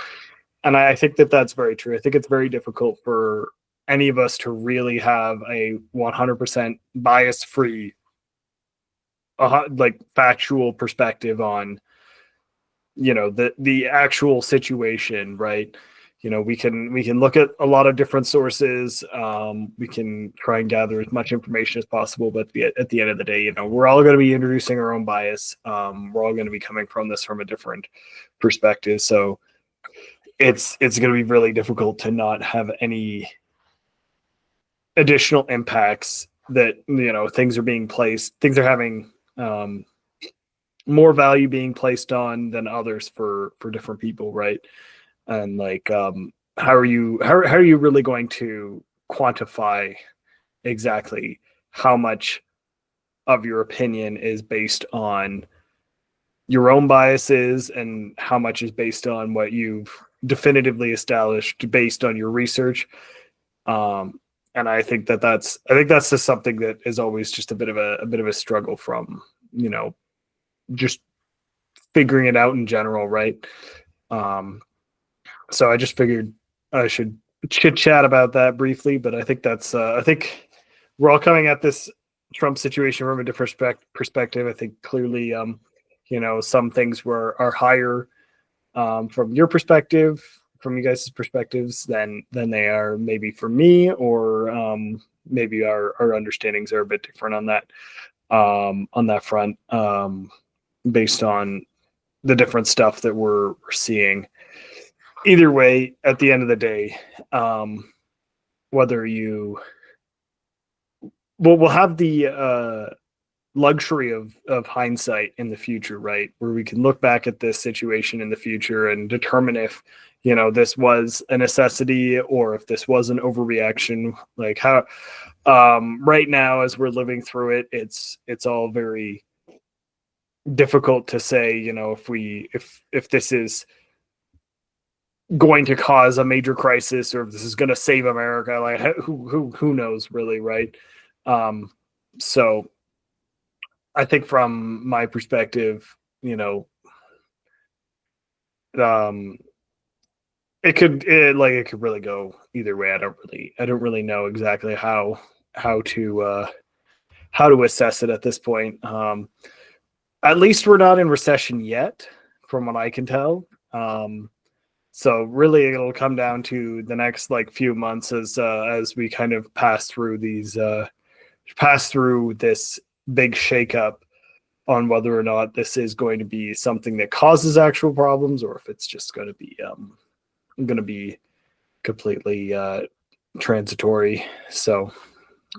C: And I think that that's very true. I think it's very difficult for any of us to really have a 100% bias-free like factual perspective on the actual situation, right? We can look at a lot of different sources, we can try and gather as much information as possible, but at the end of the day, we're all going to be introducing our own bias. We're all going to be coming from this from a different perspective, so it's going to be really difficult to not have any additional impacts that things are having more value being placed on than others for different people, right? And like how are you really going to quantify exactly how much of your opinion is based on your own biases and how much is based on what you've definitively established based on your research? And I think that's just something that is always just a bit of a struggle from, just figuring it out in general, right? So I just figured I should chit chat about that briefly, but I think that's I think we're all coming at this Trump situation from a different perspective. I think clearly, some things are higher from your perspective, from you guys' perspectives, than they are maybe for me, or maybe our understandings are a bit different on that front, based on the different stuff that we're seeing. Either way, at the end of the day, whether we'll have the luxury of hindsight in the future, right? Where we can look back at this situation in the future and determine if, this was a necessity or if this was an overreaction. Like how, right now, as we're living through it, it's all very difficult to say, if this is going to cause a major crisis or if this is going to save America. Like who knows, really, right? So I think from my perspective, it could really go either way. I don't really know exactly how to assess it at this point. At least we're not in recession yet, from what I can tell. So really, it'll come down to the next few months as we kind of pass through this big shakeup on whether or not this is going to be something that causes actual problems, or if it's just going to be completely transitory. So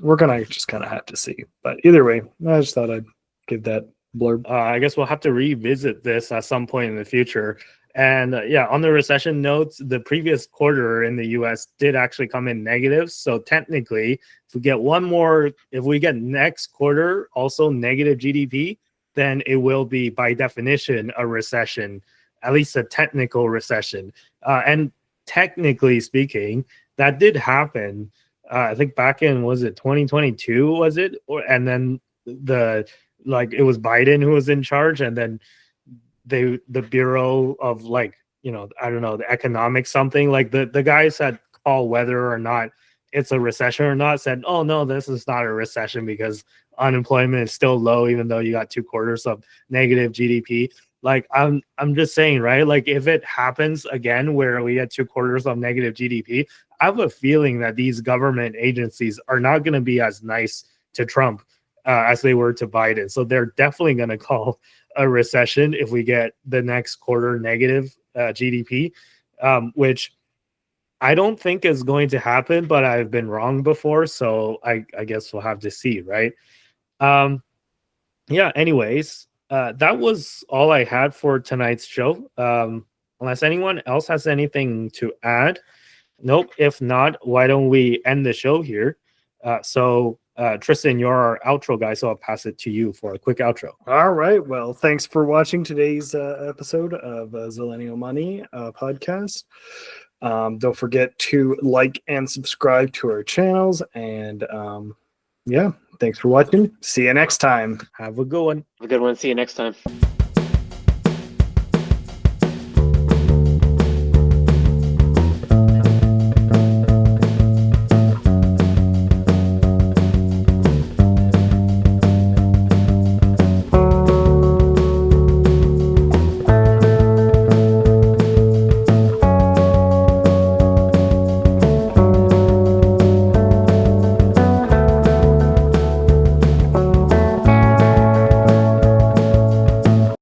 C: we're gonna just kind of have to see. But either way, I just thought I'd give that blurb.
B: I guess we'll have to revisit this at some point in the future. And on the recession notes, the previous quarter in the US did actually come in negative. So technically, if we get next quarter also negative GDP, then it will be by definition a recession, at least a technical recession. And technically speaking, that did happen. I think back in, was it 2022? Was it? And then it was Biden who was in charge, and then the Bureau of I don't know, the economic something, the guys that call whether or not it's a recession or not said, oh no, this is not a recession because unemployment is still low, even though you got 2 quarters of negative GDP. I'm just saying, right? If it happens again where we get 2 quarters of negative GDP, I have a feeling that these government agencies are not going to be as nice to Trump as they were to Biden. So they're definitely going to call a recession if we get the next quarter negative GDP, which I don't think is going to happen, but I've been wrong before. So I guess we'll have to see, right? Anyways, that was all I had for tonight's show. Unless anyone else has anything to add. Nope. If not, why don't we end the show here? Tristan, you're our outro guy, so I'll pass it to you for a quick outro.
C: All right. Well, thanks for watching today's episode of Zillennial Money podcast. Don't forget to like and subscribe to our channels. And thanks for watching. See you next time.
B: Have a good one.
A: Have a good one. See you next time.